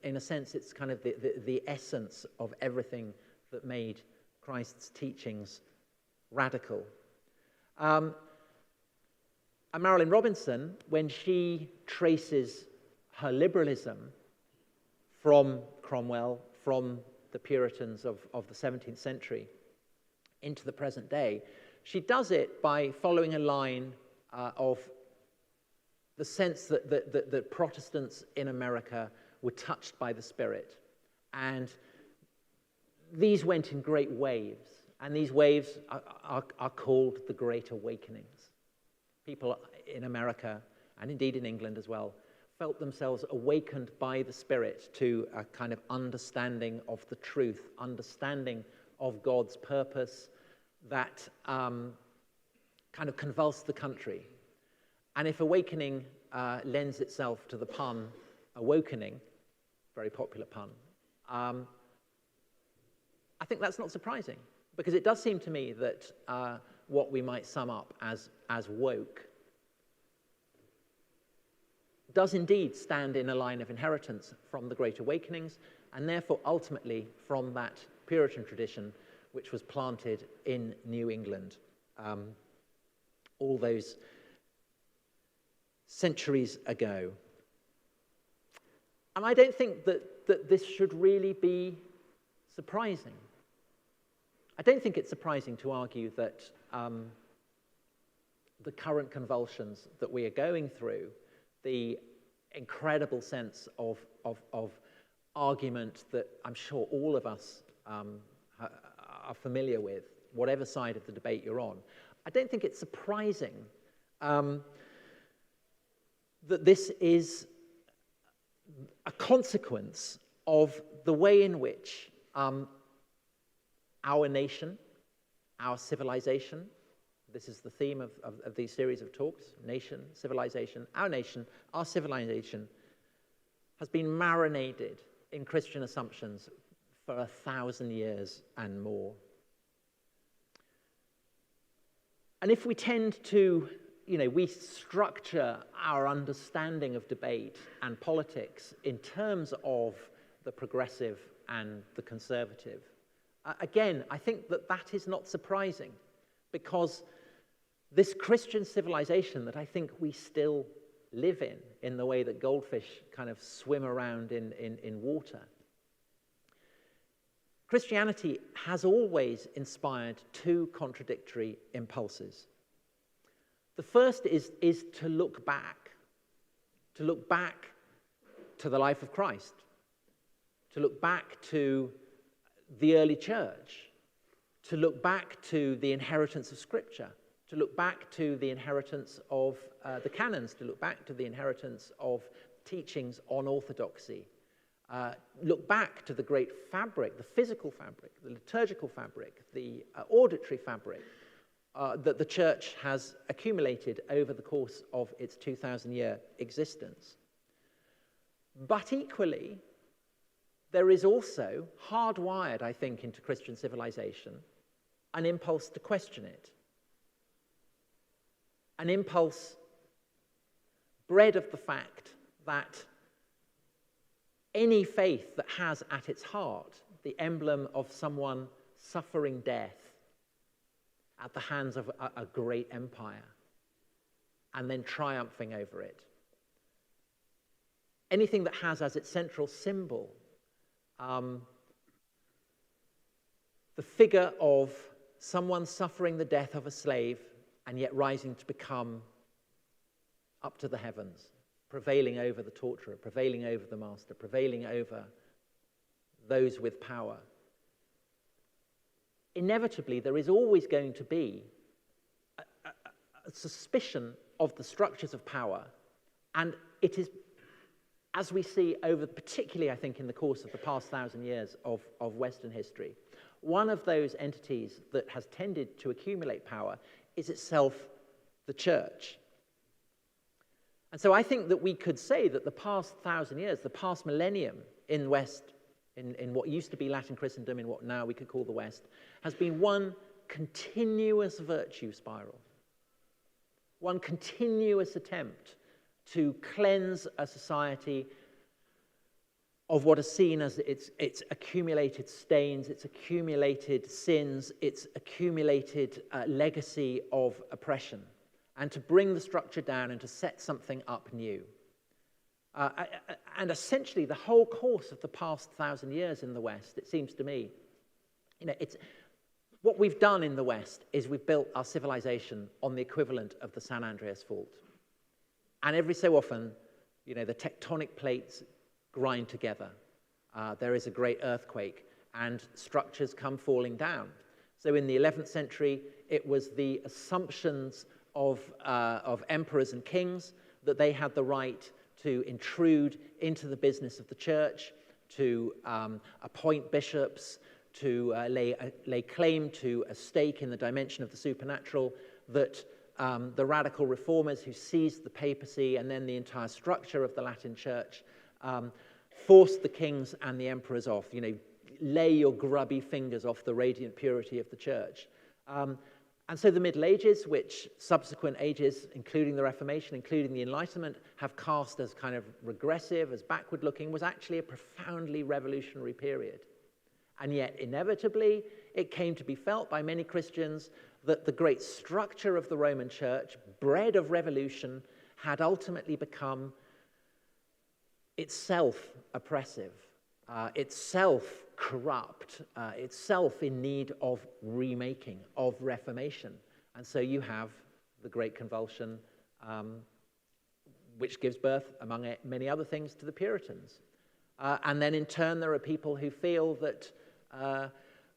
In a sense, it's kind of the essence of everything that made Christ's teachings radical. And Marilyn Robinson, when she traces her liberalism from Cromwell, from the Puritans of the 17th century into the present day, she does it by following a line of the sense that Protestants in America were touched by the Spirit. And these went in great waves, and these waves are called the Great Awakenings. People in America, and indeed in England as well, felt themselves awakened by the Spirit to a kind of understanding of the truth, understanding of God's purpose that kind of convulsed the country. And if awakening lends itself to the pun awokening, very popular pun, I think that's not surprising, because it does seem to me that what we might sum up as woke does indeed stand in a line of inheritance from the Great Awakenings, and therefore ultimately from that Puritan tradition which was planted in New England all those centuries ago. And I don't think that this should really be surprising. I don't think it's surprising to argue that the current convulsions that we are going through, the incredible sense of argument that I'm sure all of us are familiar with, whatever side of the debate you're on, I don't think it's surprising that this is a consequence of the way in which our nation, our civilization, this is the theme of these series of talks, nation, civilization, our civilization has been marinated in Christian assumptions for 1,000 years and more. And if we tend to, we structure our understanding of debate and politics in terms of the progressive and the conservative, again, I think that is not surprising, because this Christian civilization that I think we still live in the way that goldfish kind of swim around in water, Christianity has always inspired two contradictory impulses. The first is to look back to the life of Christ, to look back to the early church, to look back to the inheritance of Scripture, to look back to the inheritance of the canons, to look back to the inheritance of teachings on orthodoxy, look back to the great fabric, the physical fabric, the liturgical fabric, the auditory fabric that the church has accumulated over the course of its 2,000-year existence. But equally, there is also hardwired, I think, into Christian civilization an impulse to question it. An impulse bred of the fact that any faith that has at its heart the emblem of someone suffering death at the hands of a great empire and then triumphing over it, anything that has as its central symbol the figure of someone suffering the death of a slave and yet rising to become up to the heavens, prevailing over the torturer, prevailing over the master, prevailing over those with power. Inevitably, there is always going to be a suspicion of the structures of power, and it is, as we see over, particularly I think in the course of the past 1,000 years of Western history, one of those entities that has tended to accumulate power is itself the church. And so I think that we could say that the past 1,000 years, the past millennium in the West, in what used to be Latin Christendom, in what now we could call the West, has been one continuous virtue spiral, one continuous attempt to cleanse a society of what is seen as its accumulated stains, its accumulated sins, its accumulated legacy of oppression, and to bring the structure down and to set something up new. And essentially, the whole course of the past 1,000 years in the West, it seems to me, what we've done in the West is we've built our civilization on the equivalent of the San Andreas Fault. And every so often, the tectonic plates grind together. There is a great earthquake, and structures come falling down. So in the 11th century, it was the assumptions of emperors and kings that they had the right to intrude into the business of the church, to appoint bishops, to lay claim to a stake in the dimension of the supernatural, that the radical reformers who seized the papacy and then the entire structure of the Latin church forced the kings and the emperors off. lay your grubby fingers off the radiant purity of the church. And so the Middle Ages, which subsequent ages, including the Reformation, including the Enlightenment, have cast as kind of regressive, as backward-looking, was actually a profoundly revolutionary period. And yet, inevitably, it came to be felt by many Christians that the great structure of the Roman Church, bred of revolution, had ultimately become itself oppressive, itself corrupt, itself in need of remaking, of reformation. And so you have the Great Convulsion, which gives birth, among many other things, to the Puritans. And then in turn, there are people who feel that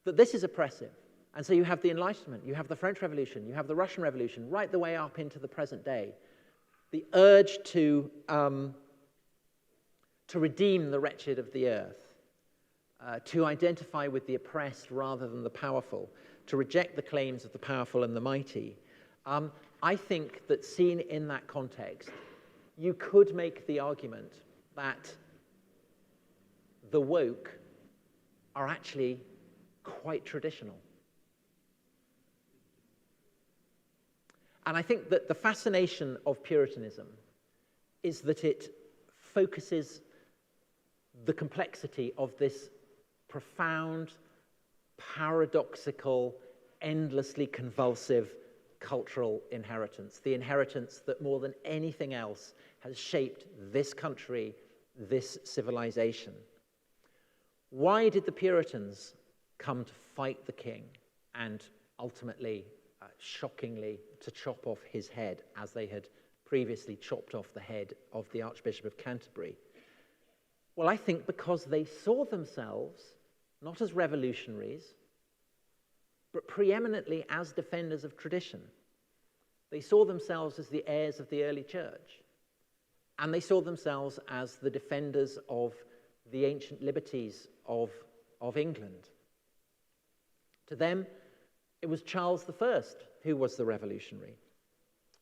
this is oppressive. And so you have the Enlightenment, you have the French Revolution, you have the Russian Revolution, right the way up into the present day. The urge to redeem the wretched of the earth, to identify with the oppressed rather than the powerful, to reject the claims of the powerful and the mighty. I think that seen in that context, you could make the argument that the woke are actually quite traditional. And I think that the fascination of Puritanism is that it focuses the complexity of this profound, paradoxical, endlessly convulsive cultural inheritance, the inheritance that more than anything else has shaped this country, this civilization. Why did the Puritans come to fight the king and ultimately, shockingly, to chop off his head, as they had previously chopped off the head of the Archbishop of Canterbury? Well, I think because they saw themselves not as revolutionaries, but preeminently as defenders of tradition. They saw themselves as the heirs of the early church, and they saw themselves as the defenders of the ancient liberties of England. To them, it was Charles I who was the revolutionary.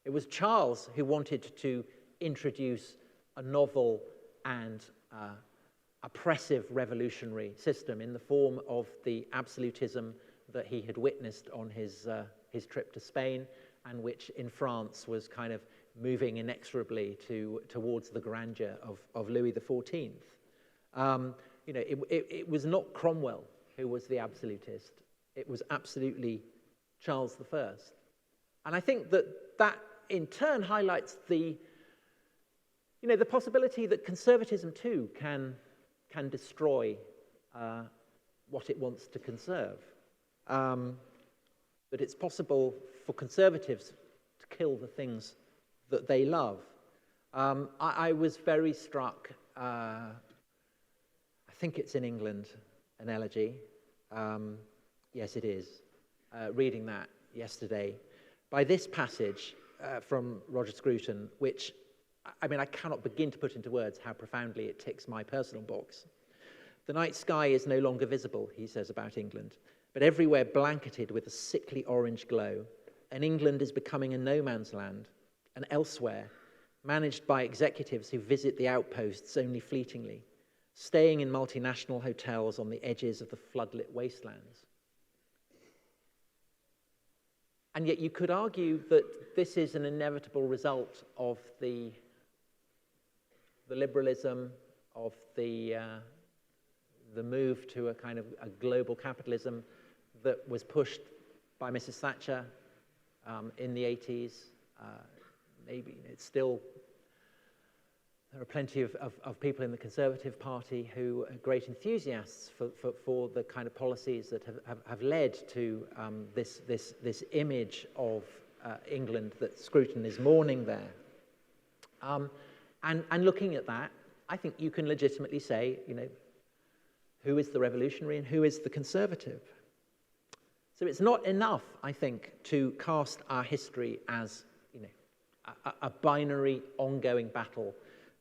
It was Charles who wanted to introduce a novel and oppressive revolutionary system in the form of the absolutism that he had witnessed on his trip to Spain, and which in France was kind of moving inexorably towards the grandeur of Louis XIV. It was not Cromwell who was the absolutist. It was absolutely Charles I. And I think that in turn highlights the possibility that conservatism too can destroy what it wants to conserve. That it's possible for conservatives to kill the things that they love. I was very struck, I think it's in England, an elegy. Yes, it is. Reading that yesterday, by this passage from Roger Scruton, which, I cannot begin to put into words how profoundly it ticks my personal box. The night sky is no longer visible, he says about England, but everywhere blanketed with a sickly orange glow, and England is becoming a no-man's land, and elsewhere, managed by executives who visit the outposts only fleetingly, staying in multinational hotels on the edges of the floodlit wastelands. And yet you could argue that this is an inevitable result of the liberalism, of the move to a kind of a global capitalism that was pushed by Mrs. Thatcher in the 80s. Maybe it's still, there are plenty of people in the Conservative Party who are great enthusiasts for the kind of policies that have led to this image of England that Scruton is mourning there. And looking at that, I think you can legitimately say, who is the revolutionary and who is the conservative? So it's not enough, I think, to cast our history as, a binary, ongoing battle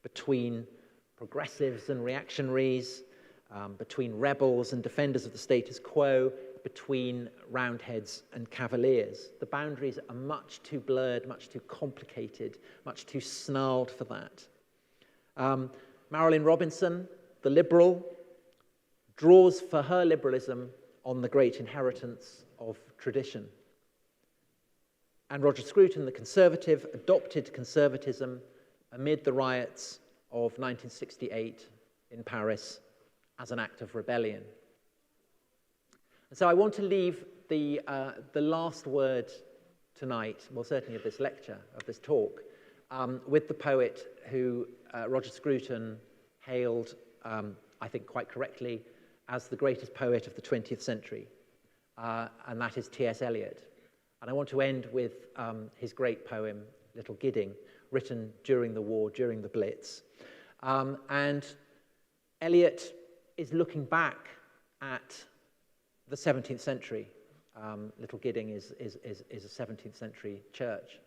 between progressives and reactionaries, between rebels and defenders of the status quo, between Roundheads and Cavaliers. The boundaries are much too blurred, much too complicated, much too snarled for that. Marilyn Robinson, the liberal, draws for her liberalism on the great inheritance of tradition. And Roger Scruton, the conservative, adopted conservatism amid the riots of 1968 in Paris as an act of rebellion. And so I want to leave the last word tonight, well, certainly of this lecture, of this talk, with the poet who Roger Scruton hailed, I think quite correctly, as the greatest poet of the 20th century, and that is T.S. Eliot. And I want to end with his great poem, Little Gidding, written during the war, during the Blitz. And Eliot is looking back at the 17th century. Little Gidding is a 17th century church.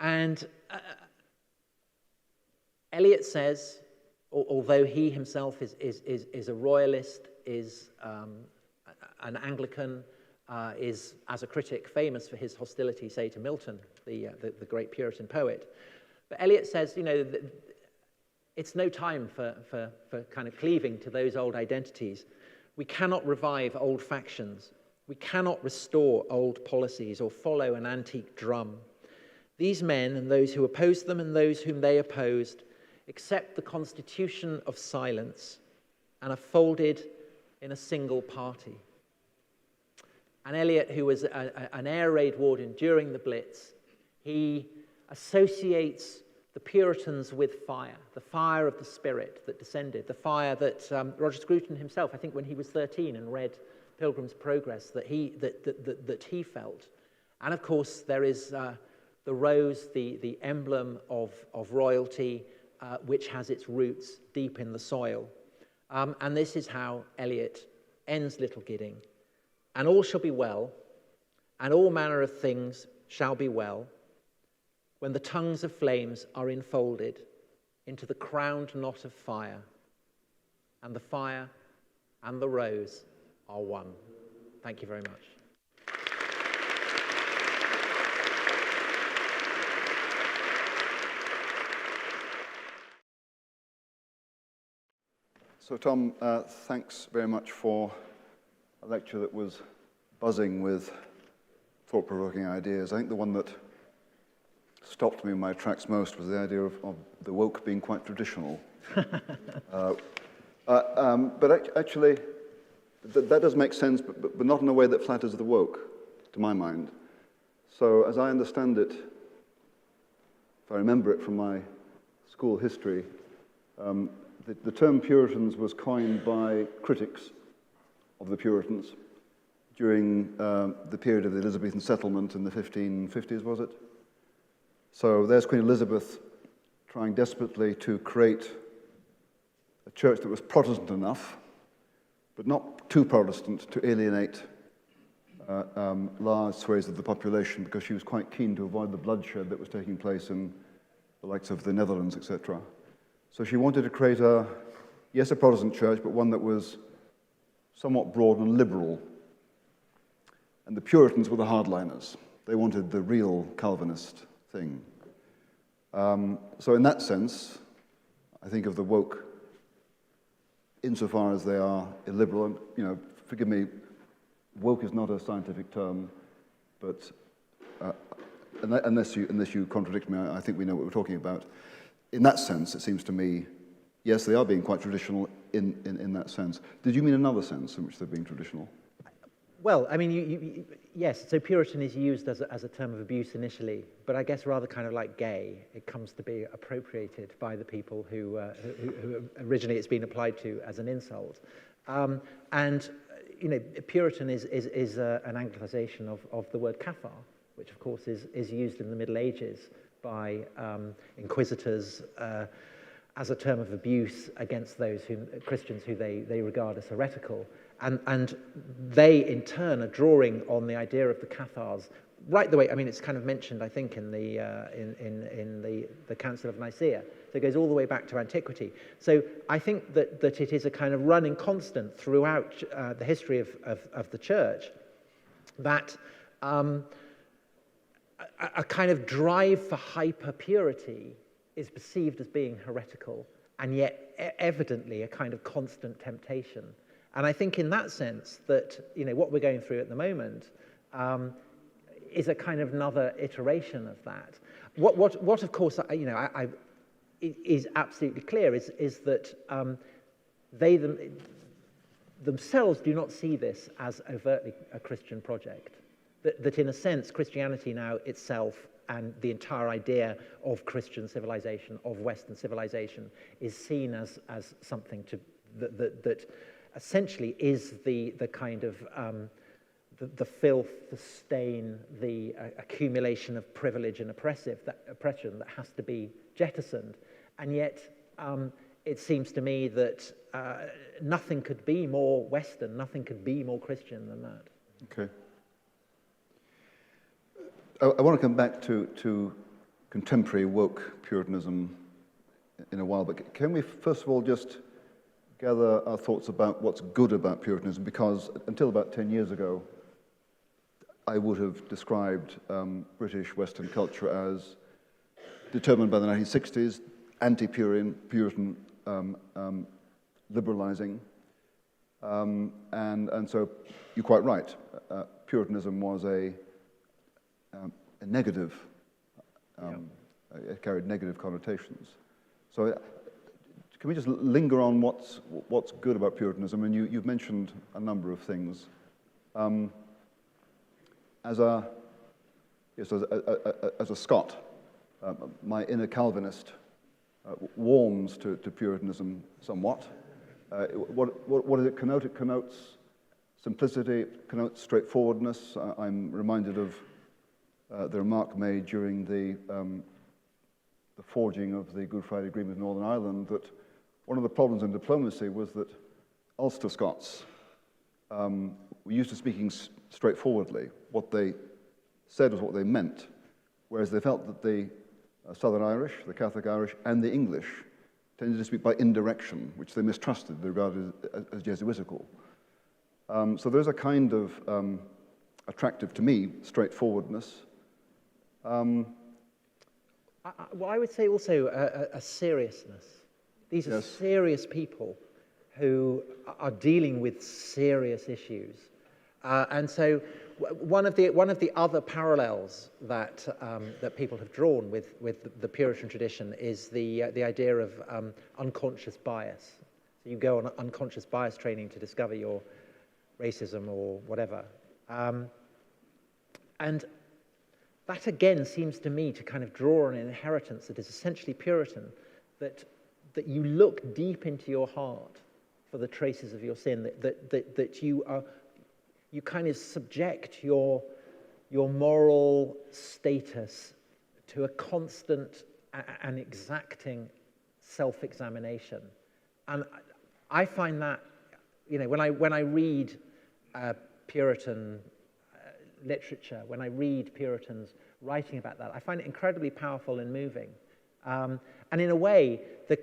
And Eliot says, although he himself is a royalist, is an Anglican, is, as a critic, famous for his hostility, say, to Milton, the great Puritan poet. But Eliot says, you know, it's no time for kind of cleaving to those old identities. We cannot revive old factions. We cannot restore old policies or follow an antique drum. These men and those who opposed them and those whom they opposed accept the constitution of silence and are folded in a single party. And Eliot, who was an air raid warden during the Blitz, he associates the Puritans with fire, the fire of the Spirit that descended, the fire that Roger Scruton himself, I think when he was 13 and read Pilgrim's Progress, that he felt. And of course, there is the rose, the emblem of royalty, which has its roots deep in the soil. And this is how Eliot ends Little Gidding. And all shall be well, and all manner of things shall be well, when the tongues of flames are enfolded into the crowned knot of fire, and the fire and the rose are one. Thank you very much. So, Tom, thanks very much for a lecture that was buzzing with thought-provoking ideas. I think the one that stopped me in my tracks most was the idea of the woke being quite traditional. But actually, that does make sense, but not in a way that flatters the woke, to my mind. So, as I understand it, if I remember it from my school history, the term Puritans was coined by critics of the Puritans during the period of the Elizabethan settlement in the 1550s, was it? So there's Queen Elizabeth trying desperately to create a church that was Protestant enough, but not too Protestant to alienate large swathes of the population, because she was quite keen to avoid the bloodshed that was taking place in the likes of the Netherlands, etc. So she wanted to create a Protestant church, but one that was somewhat broad and liberal. And the Puritans were the hardliners. They wanted the real Calvinist thing. So in that sense, I think of the woke, insofar as they are illiberal, and, you know, forgive me, woke is not a scientific term, but unless you contradict me, I think we know what we're talking about. In that sense, it seems to me, yes, they are being quite traditional in that sense. Did you mean another sense in which they're being traditional? Well, I mean, yes, so Puritan is used as a term of abuse initially, but I guess rather kind of like gay, it comes to be appropriated by the people who originally it's been applied to as an insult. And, you know, Puritan is an anglicization of the word kafir, which of course is used in the Middle Ages by inquisitors as a term of abuse against those Christians who they regard as heretical. And they, in turn, are drawing on the idea of the Cathars right the way. I mean, it's kind of mentioned, I think, in the Council of Nicaea. So it goes all the way back to antiquity. So I think that it is a kind of running constant throughout the history of the Church that a kind of drive for hyper purity is perceived as being heretical, and yet evidently a kind of constant temptation. And I think in that sense that, what we're going through at the moment is a kind of another iteration of that. What of course, is absolutely clear is that they themselves do not see this as overtly a Christian project. That in a sense, Christianity now itself and the entire idea of Christian civilization, of Western civilization, is seen as something that essentially is the kind of the filth, the stain, the accumulation of privilege and oppression that has to be jettisoned. And yet, it seems to me that nothing could be more Western, nothing could be more Christian than that. Okay. I want to come back to contemporary woke Puritanism in a while, but can we first of all just gather our thoughts about what's good about Puritanism? Because until about 10 years ago, I would have described British Western culture as determined by the 1960s, anti-Puritan liberalizing, and so you're quite right. Puritanism was a negative, it carried negative connotations. So can we just linger on what's good about Puritanism? And you've mentioned a number of things. As a Scot, my inner Calvinist warms to Puritanism somewhat. What does it connote? It connotes simplicity, it connotes straightforwardness. I'm reminded of the remark made during the forging of the Good Friday Agreement in Northern Ireland that one of the problems in diplomacy was that Ulster Scots were used to speaking straightforwardly. What they said was what they meant, whereas they felt that the Southern Irish, the Catholic Irish, and the English tended to speak by indirection, which they mistrusted, they regarded as Jesuitical. So there's a kind of attractive, to me, straightforwardness. Well, I would say also a seriousness. These are serious people who are dealing with serious issues. And so one of the other parallels that people have drawn with the Puritan tradition is the idea of unconscious bias. So you go on unconscious bias training to discover your racism or whatever. And that again seems to me to kind of draw on an inheritance that is essentially Puritan, that you look deep into your heart for the traces of your sin, that you kind of subject your moral status to a constant and exacting self-examination. And I find that, when I read Puritan literature, when I read Puritans writing about that, I find it incredibly powerful and moving. And in a way, the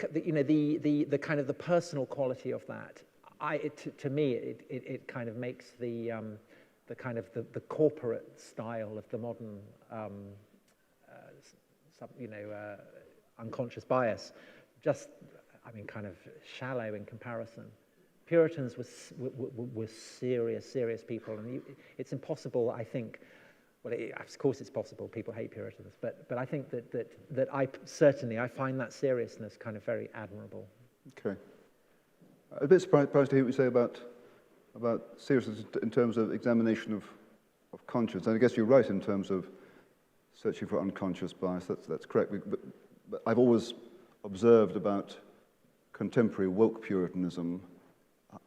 kind of the personal quality of that, to me, it kind of makes the kind of the corporate style of the modern unconscious bias just, kind of shallow in comparison. Puritans were serious people, and it's impossible, I think. Well, of course it's possible. People hate Puritans, but I think that I find that seriousness kind of very admirable. Okay. A bit surprised to hear what you say about seriousness in terms of examination of conscience. And I guess you're right in terms of searching for unconscious bias. That's correct. But I've always observed about contemporary woke Puritanism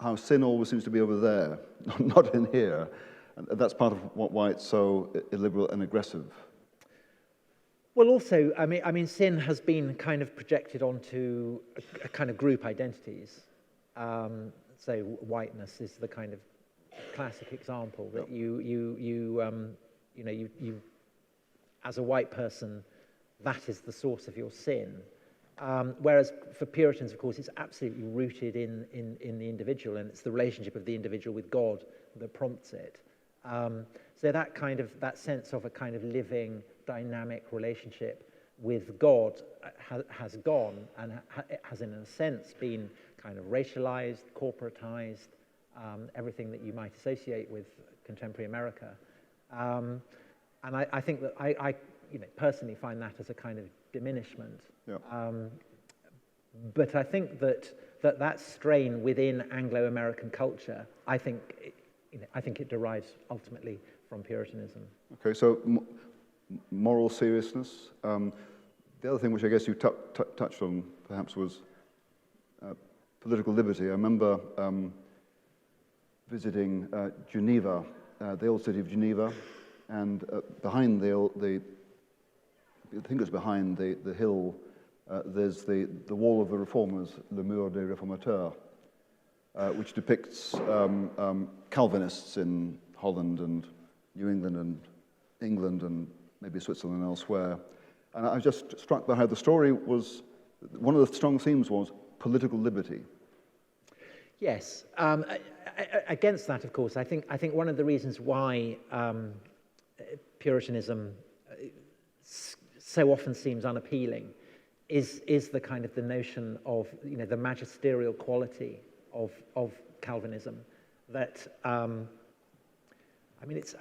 how sin always seems to be over there, not in here. And that's part of why it's so illiberal and aggressive. Well, also, sin has been kind of projected onto a kind of group identities. So whiteness is the kind of classic example that you as a white person, that is the source of your sin. Whereas for Puritans, of course, it's absolutely rooted in the individual, and it's the relationship of the individual with God that prompts it. So that sense of a kind of living, dynamic relationship with God has gone and has, in a sense, been kind of racialized, corporatized, everything that you might associate with contemporary America. And I think that I personally find that as a kind of diminishment. Yeah. But I think that strain within Anglo-American culture, I think it derives ultimately from Puritanism. Okay, so moral seriousness. The other thing which I guess you touched on perhaps was political liberty. I remember visiting Geneva, the old city of Geneva, and behind I think it's behind the hill, there's the wall of the reformers, le mur des réformateurs, which depicts Calvinists in Holland and New England and maybe Switzerland and elsewhere. And I was just struck by how the story was, one of the strong themes was political liberty. Yes. Against that, of course, I think one of the reasons why Puritanism so often seems unappealing is the kind of the notion of the magisterial quality of Calvinism. That it's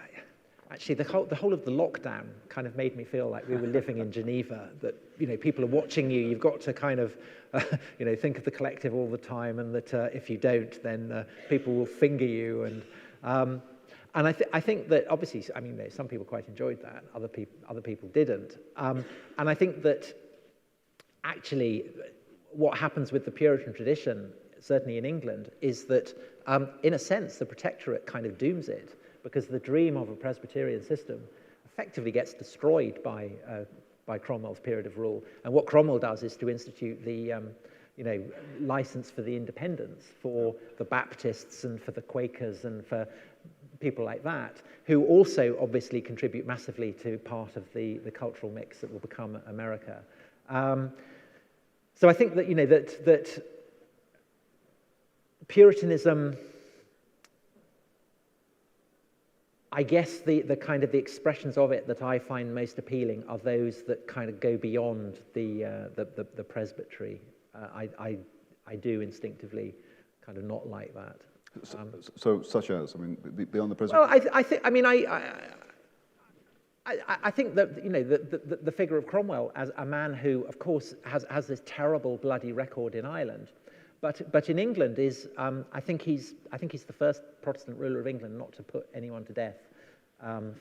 actually the whole of the lockdown kind of made me feel like we were living in Geneva. That people are watching you. You've got to kind of think of the collective all the time, and that if you don't, then people will finger you. And I think that obviously, some people quite enjoyed that. Other people didn't. And I think that actually, what happens with the Puritan tradition, certainly in England, is that in a sense the Protectorate kind of dooms it, because the dream of a Presbyterian system effectively gets destroyed by Cromwell's period of rule. And what Cromwell does is to institute the license for the independents, for the Baptists and for the Quakers and for people like that, who also obviously contribute massively to part of the cultural mix that will become America. So I think that that Puritanism, I guess the kind of the expressions of it that I find most appealing are those that kind of go beyond the presbytery. I do instinctively kind of not like that. So such as, beyond the presbytery? Well, I think that the figure of Cromwell as a man who, of course, has this terrible bloody record in Ireland, but in England is I think he's the first Protestant ruler of England not to put anyone to death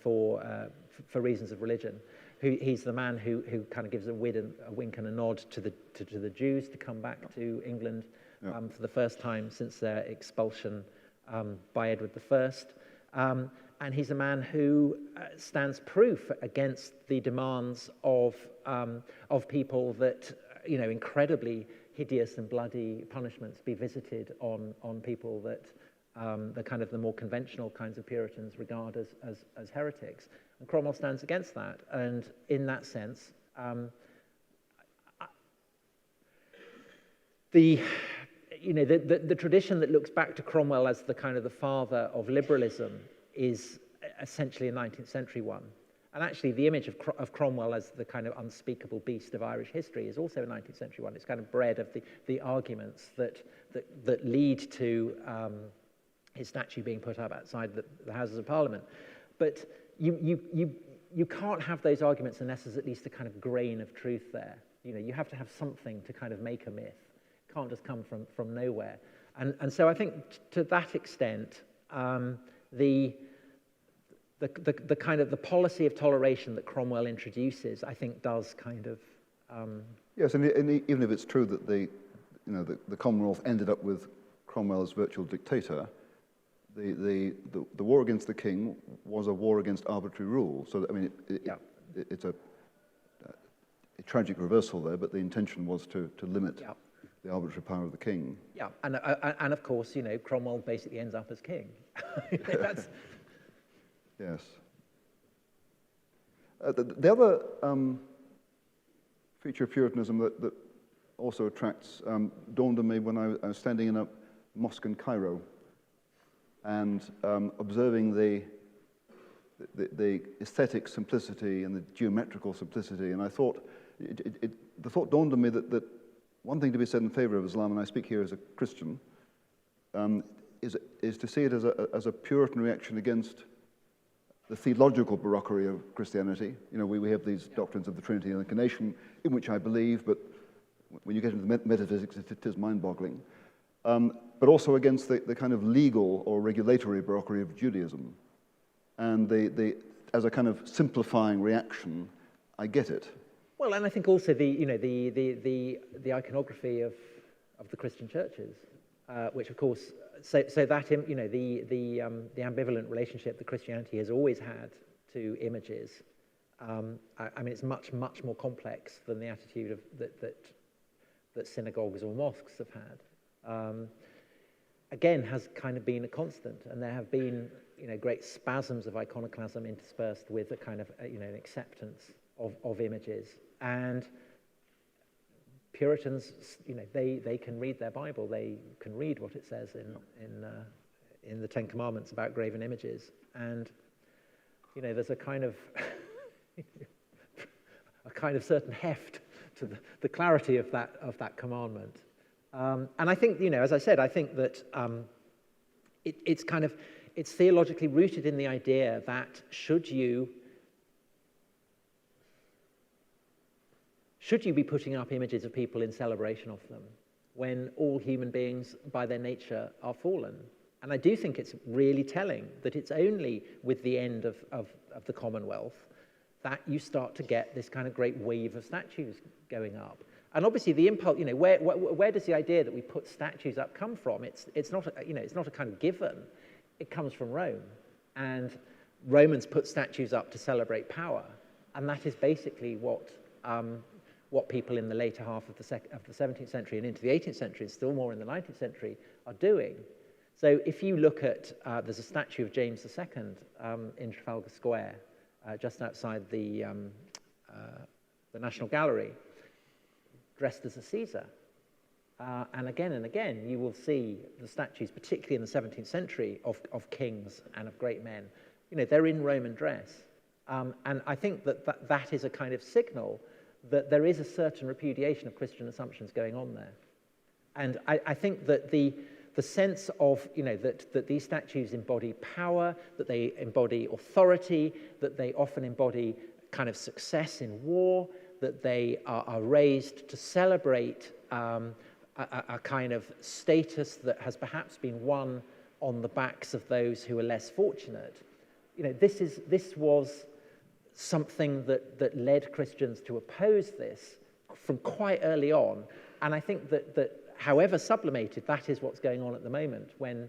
for reasons of religion. He's the man who kind of gives a wink and a nod to the Jews to come back to England for the first time since their expulsion by Edward I. And he's a man who stands proof against the demands of people that incredibly hideous and bloody punishments be visited on people that the more conventional kinds of Puritans regard as heretics. And Cromwell stands against that. And in that sense, the tradition that looks back to Cromwell as the kind of the father of liberalism is essentially a 19th century one. And actually, the image of Cromwell as the kind of unspeakable beast of Irish history is also a 19th century one. It's kind of bred of the arguments that lead to his statue being put up outside the Houses of Parliament. But you can't have those arguments unless there's at least a kind of grain of truth there. You have to have something to kind of make a myth. It can't just come from nowhere. And so I think to that extent, the kind of the policy of toleration that Cromwell introduces, I think, does kind of yes, and even if it's true that the Commonwealth ended up with Cromwell as virtual dictator, the war against the king was a war against arbitrary rule. So it's a tragic reversal there, but the intention was to limit the arbitrary power of the king. Yeah, and of course, Cromwell basically ends up as king. That's... Yes. The other feature of Puritanism that also attracts dawned on me when I was standing in a mosque in Cairo and observing the aesthetic simplicity and the geometrical simplicity, and I thought the thought dawned on me that one thing to be said in favor of Islam, and I speak here as a Christian, is to see it as a Puritan reaction against the theological barockery of Christianity. You know, we have these doctrines of the Trinity and Incarnation, in which I believe, but when you get into the metaphysics, it is mind-boggling. But also against the kind of legal or regulatory barockery of Judaism. And as a kind of simplifying reaction, I get it. Well, and I think also the iconography of the Christian churches, which of course, so that the ambivalent relationship that Christianity has always had to images. I mean, it's much more complex than the attitude of that synagogues or mosques have had. Again, has kind of been a constant, and there have been great spasms of iconoclasm interspersed with a kind of an acceptance of images. And Puritans, they can read their Bible. They can read what it says in the Ten Commandments about graven images. And there's a kind of certain heft to the clarity of that commandment. And I think, as I said, I think that it's theologically rooted in the idea that should you be putting up images of people in celebration of them when all human beings by their nature are fallen? And I do think it's really telling that it's only with the end of the Commonwealth that you start to get this kind of great wave of statues going up. And obviously the impulse, where does the idea that we put statues up come from? It's not a kind of given. It comes from Rome. And Romans put statues up to celebrate power. And that is basically what people in the later half of the 17th century and into the 18th century, and still more in the 19th century, are doing. So if you look at, there's a statue of James II in Trafalgar Square, just outside the National Gallery, dressed as a Caesar. And again, you will see the statues, particularly in the 17th century, of kings and of great men. They're in Roman dress. And I think that is a kind of signal that there is a certain repudiation of Christian assumptions going on there. And I think that the sense of, that these statues embody power, that they embody authority, that they often embody kind of success in war, that they are raised to celebrate a kind of status that has perhaps been won on the backs of those who are less fortunate. This was something that led Christians to oppose this from quite early on. And I think that however sublimated, that is what's going on at the moment when,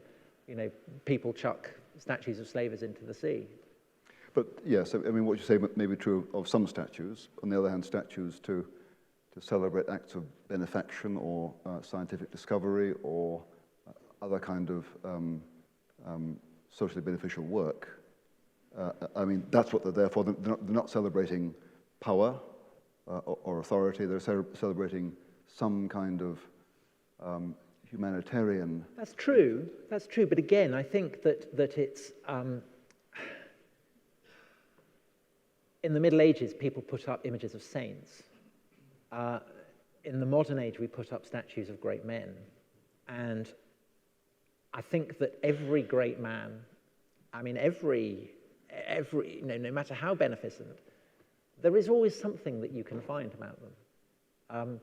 people chuck statues of slavers into the sea. But yes, I mean, what you say may be true of some statues. On the other hand, statues to celebrate acts of benefaction or scientific discovery or other kind of socially beneficial work. I mean, that's what they're there for. They're not celebrating power or authority. They're celebrating some kind of humanitarian. That's true. But again, I think that it's in the Middle Ages, people put up images of saints. In the modern age, we put up statues of great men, and I think that every great man, I mean, every no matter how beneficent, there is always something that you can find about them,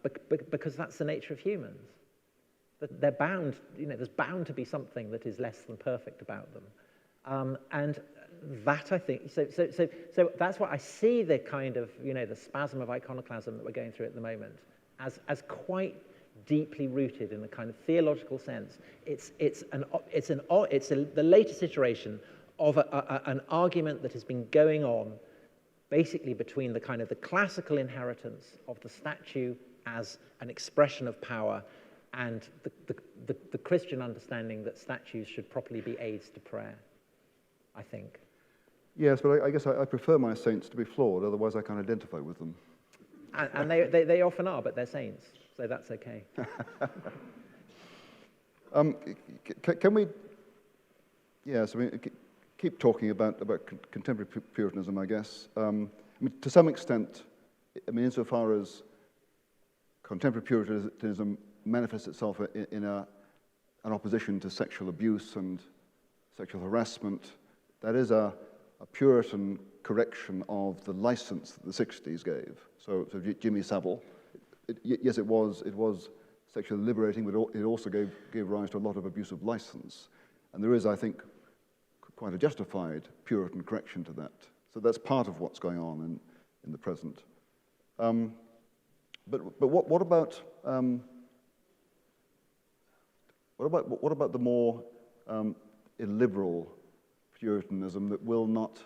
because that's the nature of humans. They're bound, there's bound to be something that is less than perfect about them, and that I think. So that's why I see the kind of the spasm of iconoclasm that we're going through at the moment as quite deeply rooted in a kind of theological sense. It's the latest iteration of an argument that has been going on basically between the kind of the classical inheritance of the statue as an expression of power and the Christian understanding that statues should properly be aids to prayer, I think. Yes, but I guess I prefer my saints to be flawed, otherwise I can't identify with them. And they often are, but they're saints, so that's okay. Can we, yes, I mean, keep talking about contemporary Puritanism, I guess. I mean, to some extent, I mean, insofar as contemporary Puritanism manifests itself in an opposition to sexual abuse and sexual harassment, that is a Puritan correction of the license that the 60s gave. So Jimmy Savile, yes, it was sexually liberating, but it also gave rise to a lot of abuse of license. And there is, I think, quite a justified Puritan correction to that. So that's part of what's going on in the present. But what about the more illiberal Puritanism that will not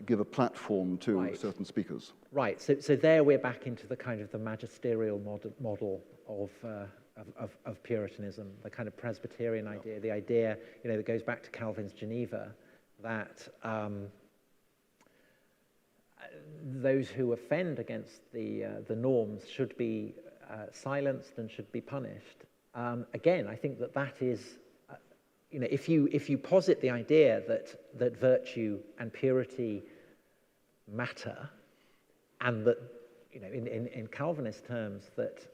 give a platform to certain speakers? Right. So there we're back into the kind of the magisterial model of Puritanism, the kind of Presbyterian idea, the idea, that goes back to Calvin's Geneva, that those who offend against the norms should be silenced and should be punished. Again, I think that is, if you posit the idea that virtue and purity matter, and that, in Calvinist terms, that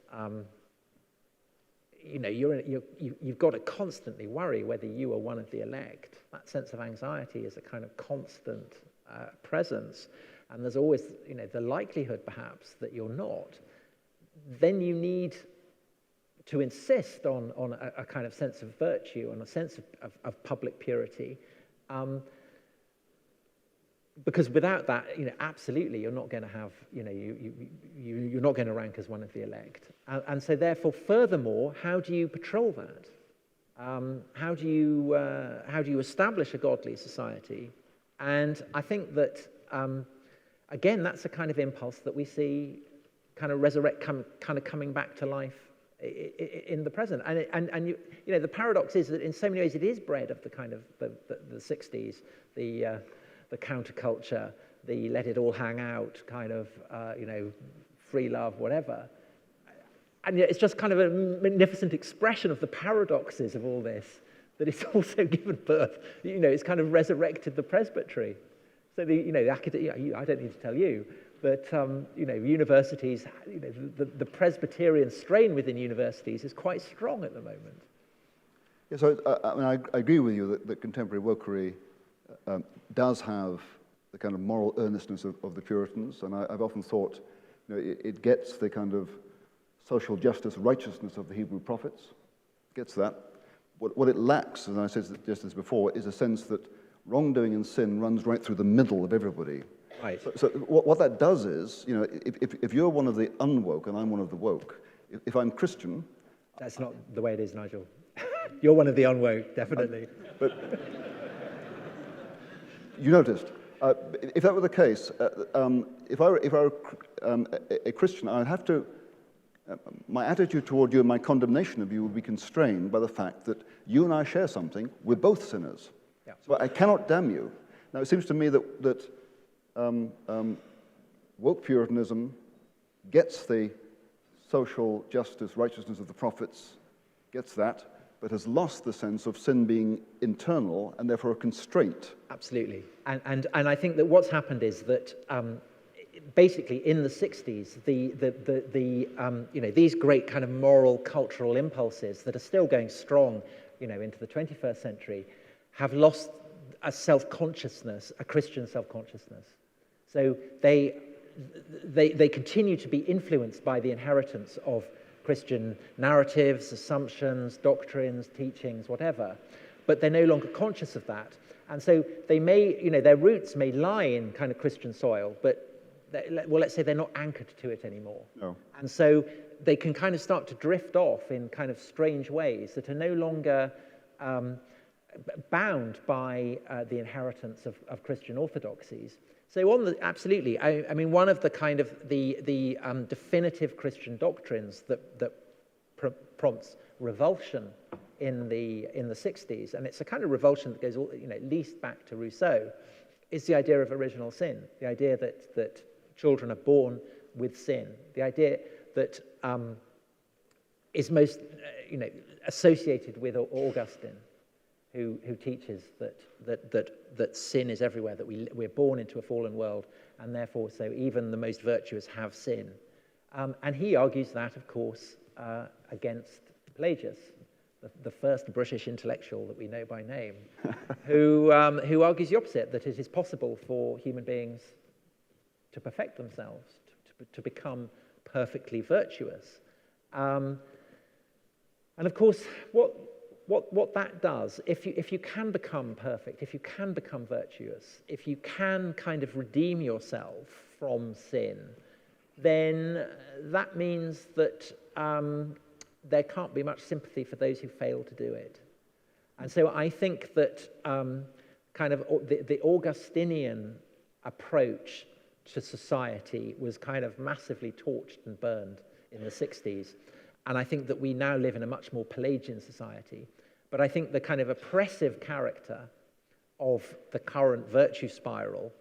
you've got to constantly worry whether you are one of the elect. That sense of anxiety is a kind of constant presence, and there's always, the likelihood perhaps that you're not. Then you need to insist on a kind of sense of virtue and a sense of public purity, because without that, absolutely, you're not going to have, you're not going to rank as one of the elect. And so, therefore, furthermore, how do you patrol that? How do you establish a godly society? And I think that, again, that's a kind of impulse that we see kind of coming back to life in the present. And the paradox is that in so many ways it is bred of the kind of the 60s, the counterculture, the let it all hang out kind of, free love, whatever. And yet it's just kind of a magnificent expression of the paradoxes of all this, that it's also given birth, it's kind of resurrected the presbytery. So the academic, I don't need to tell you, but universities, the Presbyterian strain within universities is quite strong at the moment. Yeah, so I agree with you that contemporary wokery does have the kind of moral earnestness of the Puritans, and I've often thought, it gets the kind of social justice, righteousness of the Hebrew prophets, gets that. What it lacks, and I said just as before, is a sense that wrongdoing and sin runs right through the middle of everybody. Right. So what that does is, if you're one of the unwoke and I'm one of the woke, if I'm Christian... That's not the way it is, Nigel. You're one of the unwoke, definitely. But you noticed. If that were the case, if I were a Christian, I'd have to... my attitude toward you and my condemnation of you would be constrained by the fact that you and I share something. We're both sinners. Yeah. So I cannot damn you. Now, it seems to me that woke Puritanism gets the social justice, righteousness of the prophets, gets that, but has lost the sense of sin being internal and therefore a constraint. Absolutely. And I think that what's happened is that basically in the 60s, these great kind of moral, cultural impulses that are still going strong, into the 21st century, have lost a self-consciousness, a Christian self-consciousness. So they continue to be influenced by the inheritance of Christian narratives, assumptions, doctrines, teachings, whatever, but they're no longer conscious of that. And so they may, their roots may lie in kind of Christian soil, but let's say they're not anchored to it anymore. No. And so they can kind of start to drift off in kind of strange ways that are no longer bound by the inheritance of Christian orthodoxies. So absolutely, I mean, one of the kind of the definitive Christian doctrines that prompts revulsion in the 60s, and it's a kind of revulsion that goes at least back to Rousseau, is the idea of original sin, the idea that children are born with sin, the idea that is most associated with Augustine, who teaches that sin is everywhere, that we're born into a fallen world, and therefore so even the most virtuous have sin. And he argues that, of course, against Pelagius, the first British intellectual that we know by name, who argues the opposite, that it is possible for human beings to perfect themselves, to become perfectly virtuous. And of course, what that does, if you can become perfect, if you can become virtuous, if you can kind of redeem yourself from sin, then that means that there can't be much sympathy for those who fail to do it. And so I think that kind of the Augustinian approach to society was kind of massively torched and burned in the 60s. And I think that we now live in a much more Pelagian society. But I think the kind of oppressive character of the current virtue spiral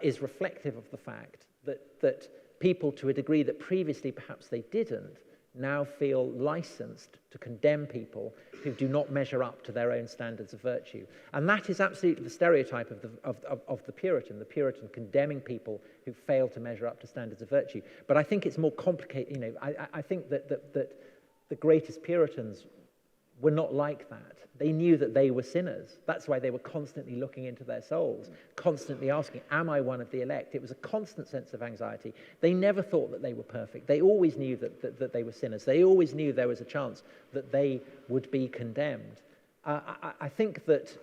is reflective of the fact that people, to a degree that previously perhaps they didn't, now feel licensed to condemn people who do not measure up to their own standards of virtue. And that is absolutely the stereotype of the Puritan condemning people who fail to measure up to standards of virtue. But I think it's more complicated. You know, I think that the greatest Puritans were not like that. They knew that they were sinners. That's why they were constantly looking into their souls, constantly asking, am I one of the elect? It was a constant sense of anxiety. They never thought that they were perfect. They always knew that they were sinners. They always knew there was a chance that they would be condemned. I think that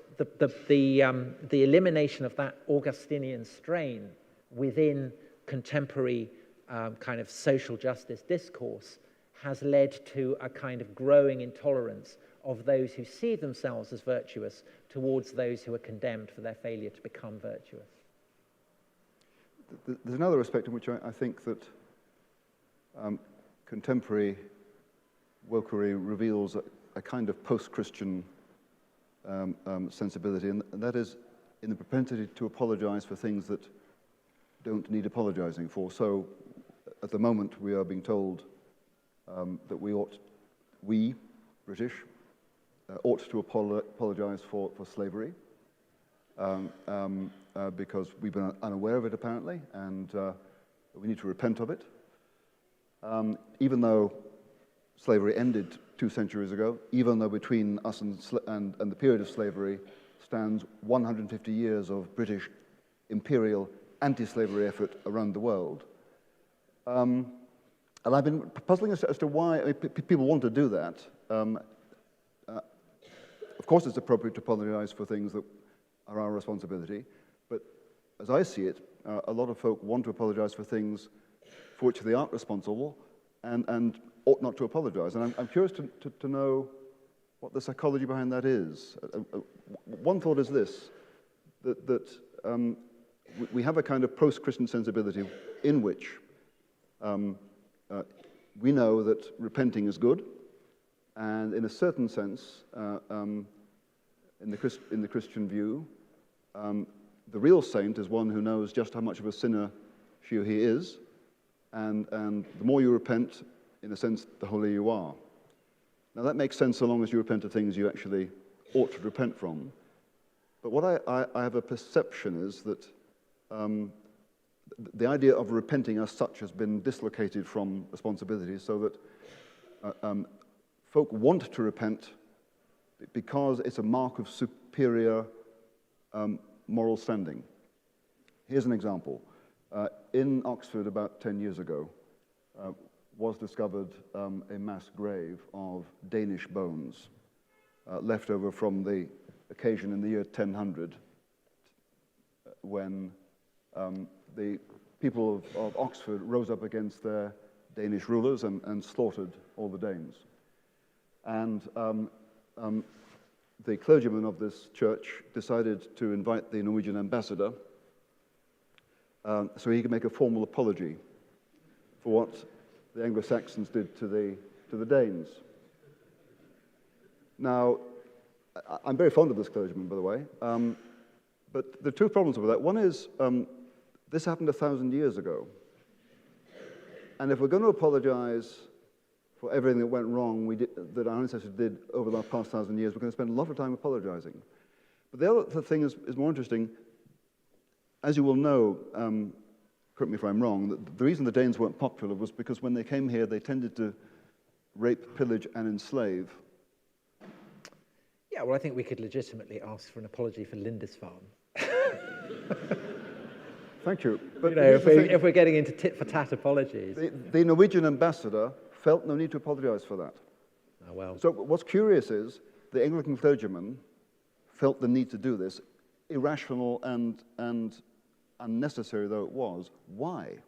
the elimination of that Augustinian strain within contemporary kind of social justice discourse has led to a kind of growing intolerance of those who see themselves as virtuous towards those who are condemned for their failure to become virtuous. There's another aspect in which I think that contemporary wokery reveals a kind of post-Christian sensibility, and that is in the propensity to apologize for things that don't need apologizing for. So at the moment we are being told that we, British, ought to apologize for slavery because we've been unaware of it apparently, and we need to repent of it. Even though slavery ended 2 centuries ago, even though between us and the period of slavery stands 150 years of British imperial anti-slavery effort around the world. And I've been puzzling as to why people want to do that. Of course, it's appropriate to apologize for things that are our responsibility, but as I see it, a lot of folk want to apologize for things for which they aren't responsible and ought not to apologize. And I'm curious to know what the psychology behind that is. One thought is this, that we have a kind of post-Christian sensibility in which we know that repenting is good, and in a certain sense, in the Christian view, the real saint is one who knows just how much of a sinner she or he is, and the more you repent, in a sense, the holier you are. Now that makes sense so long as you repent of things you actually ought to repent from. But what I have a perception is that the idea of repenting as such has been dislocated from responsibility, so that folk want to repent because it's a mark of superior moral standing. Here's an example. In Oxford about 10 years ago was discovered a mass grave of Danish bones left over from the occasion in the year 1000 when the people of Oxford rose up against their Danish rulers and slaughtered all the Danes. And the clergyman of this church decided to invite the Norwegian ambassador so he could make a formal apology for what the Anglo-Saxons did to the Danes. Now, I'm very fond of this clergyman, by the way, but there are two problems with that. One is this happened 1,000 years ago, and if we're going to apologize for everything that went wrong that our ancestors did over the past 1,000 years, we're going to spend a lot of time apologizing. But the other thing is more interesting. As you will know, correct me if I'm wrong, the reason the Danes weren't popular was because when they came here, they tended to rape, pillage, and enslave. Yeah, well, I think we could legitimately ask for an apology for Lindisfarne. Thank you. But if we're getting into tit-for-tat apologies. The Norwegian ambassador felt no need to apologize for that. Oh, well. So what's curious is the Anglican clergyman felt the need to do this, irrational and unnecessary though it was. Why?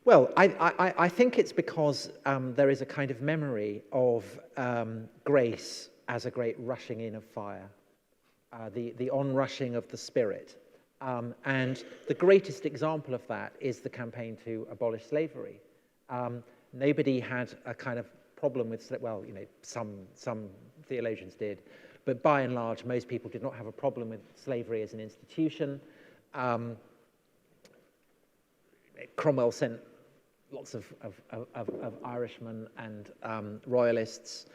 Well, I think it's because there is a kind of memory of grace as a great rushing in of fire, the onrushing of the Spirit. And the greatest example of that is the campaign to abolish slavery. Nobody had a kind of problem with, well, some theologians did, but by and large, most people did not have a problem with slavery as an institution. Cromwell sent lots of Irishmen and royalists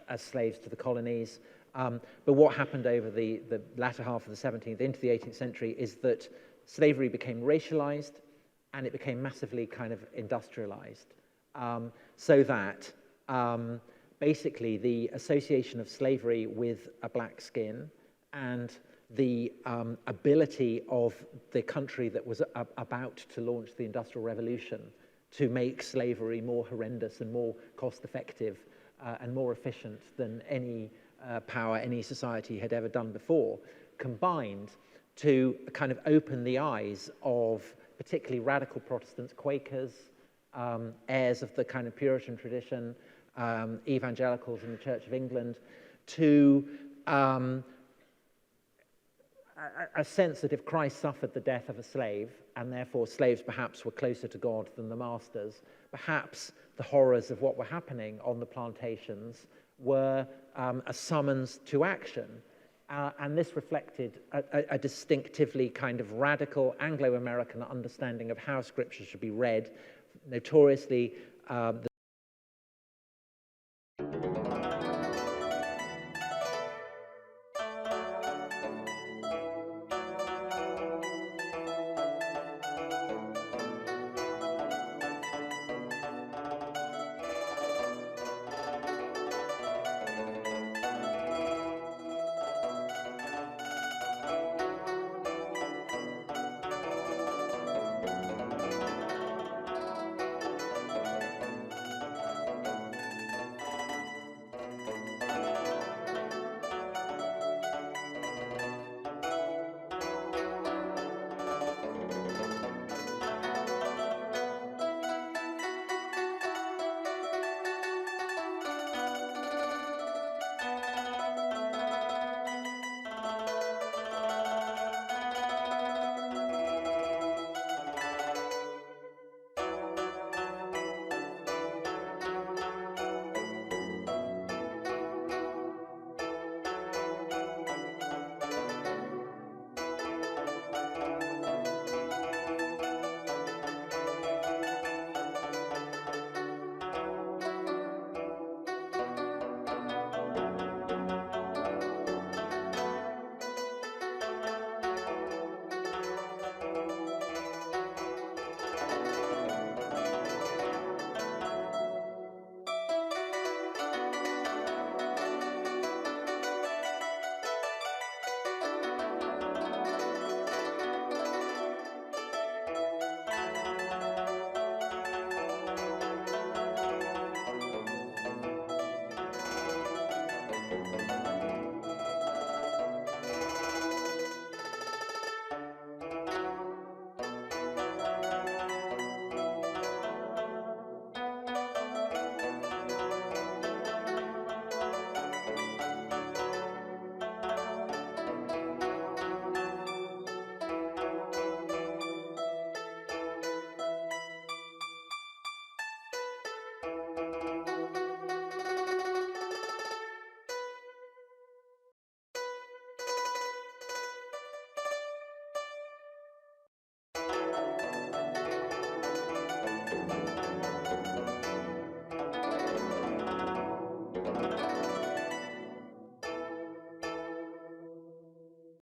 as slaves to the colonies. But what happened over the latter half of the 17th into the 18th century is that slavery became racialized and it became massively kind of industrialized. So that basically the association of slavery with a black skin and the ability of the country that was about to launch the Industrial Revolution to make slavery more horrendous and more cost-effective and more efficient than any power, any society had ever done before, combined to kind of open the eyes of particularly radical Protestants, Quakers, heirs of the kind of Puritan tradition, evangelicals in the Church of England, to a sense that if Christ suffered the death of a slave, and therefore slaves perhaps were closer to God than the masters, perhaps the horrors of what were happening on the plantations were a summons to action. And this reflected a distinctively kind of radical Anglo-American understanding of how Scripture should be read. Notoriously,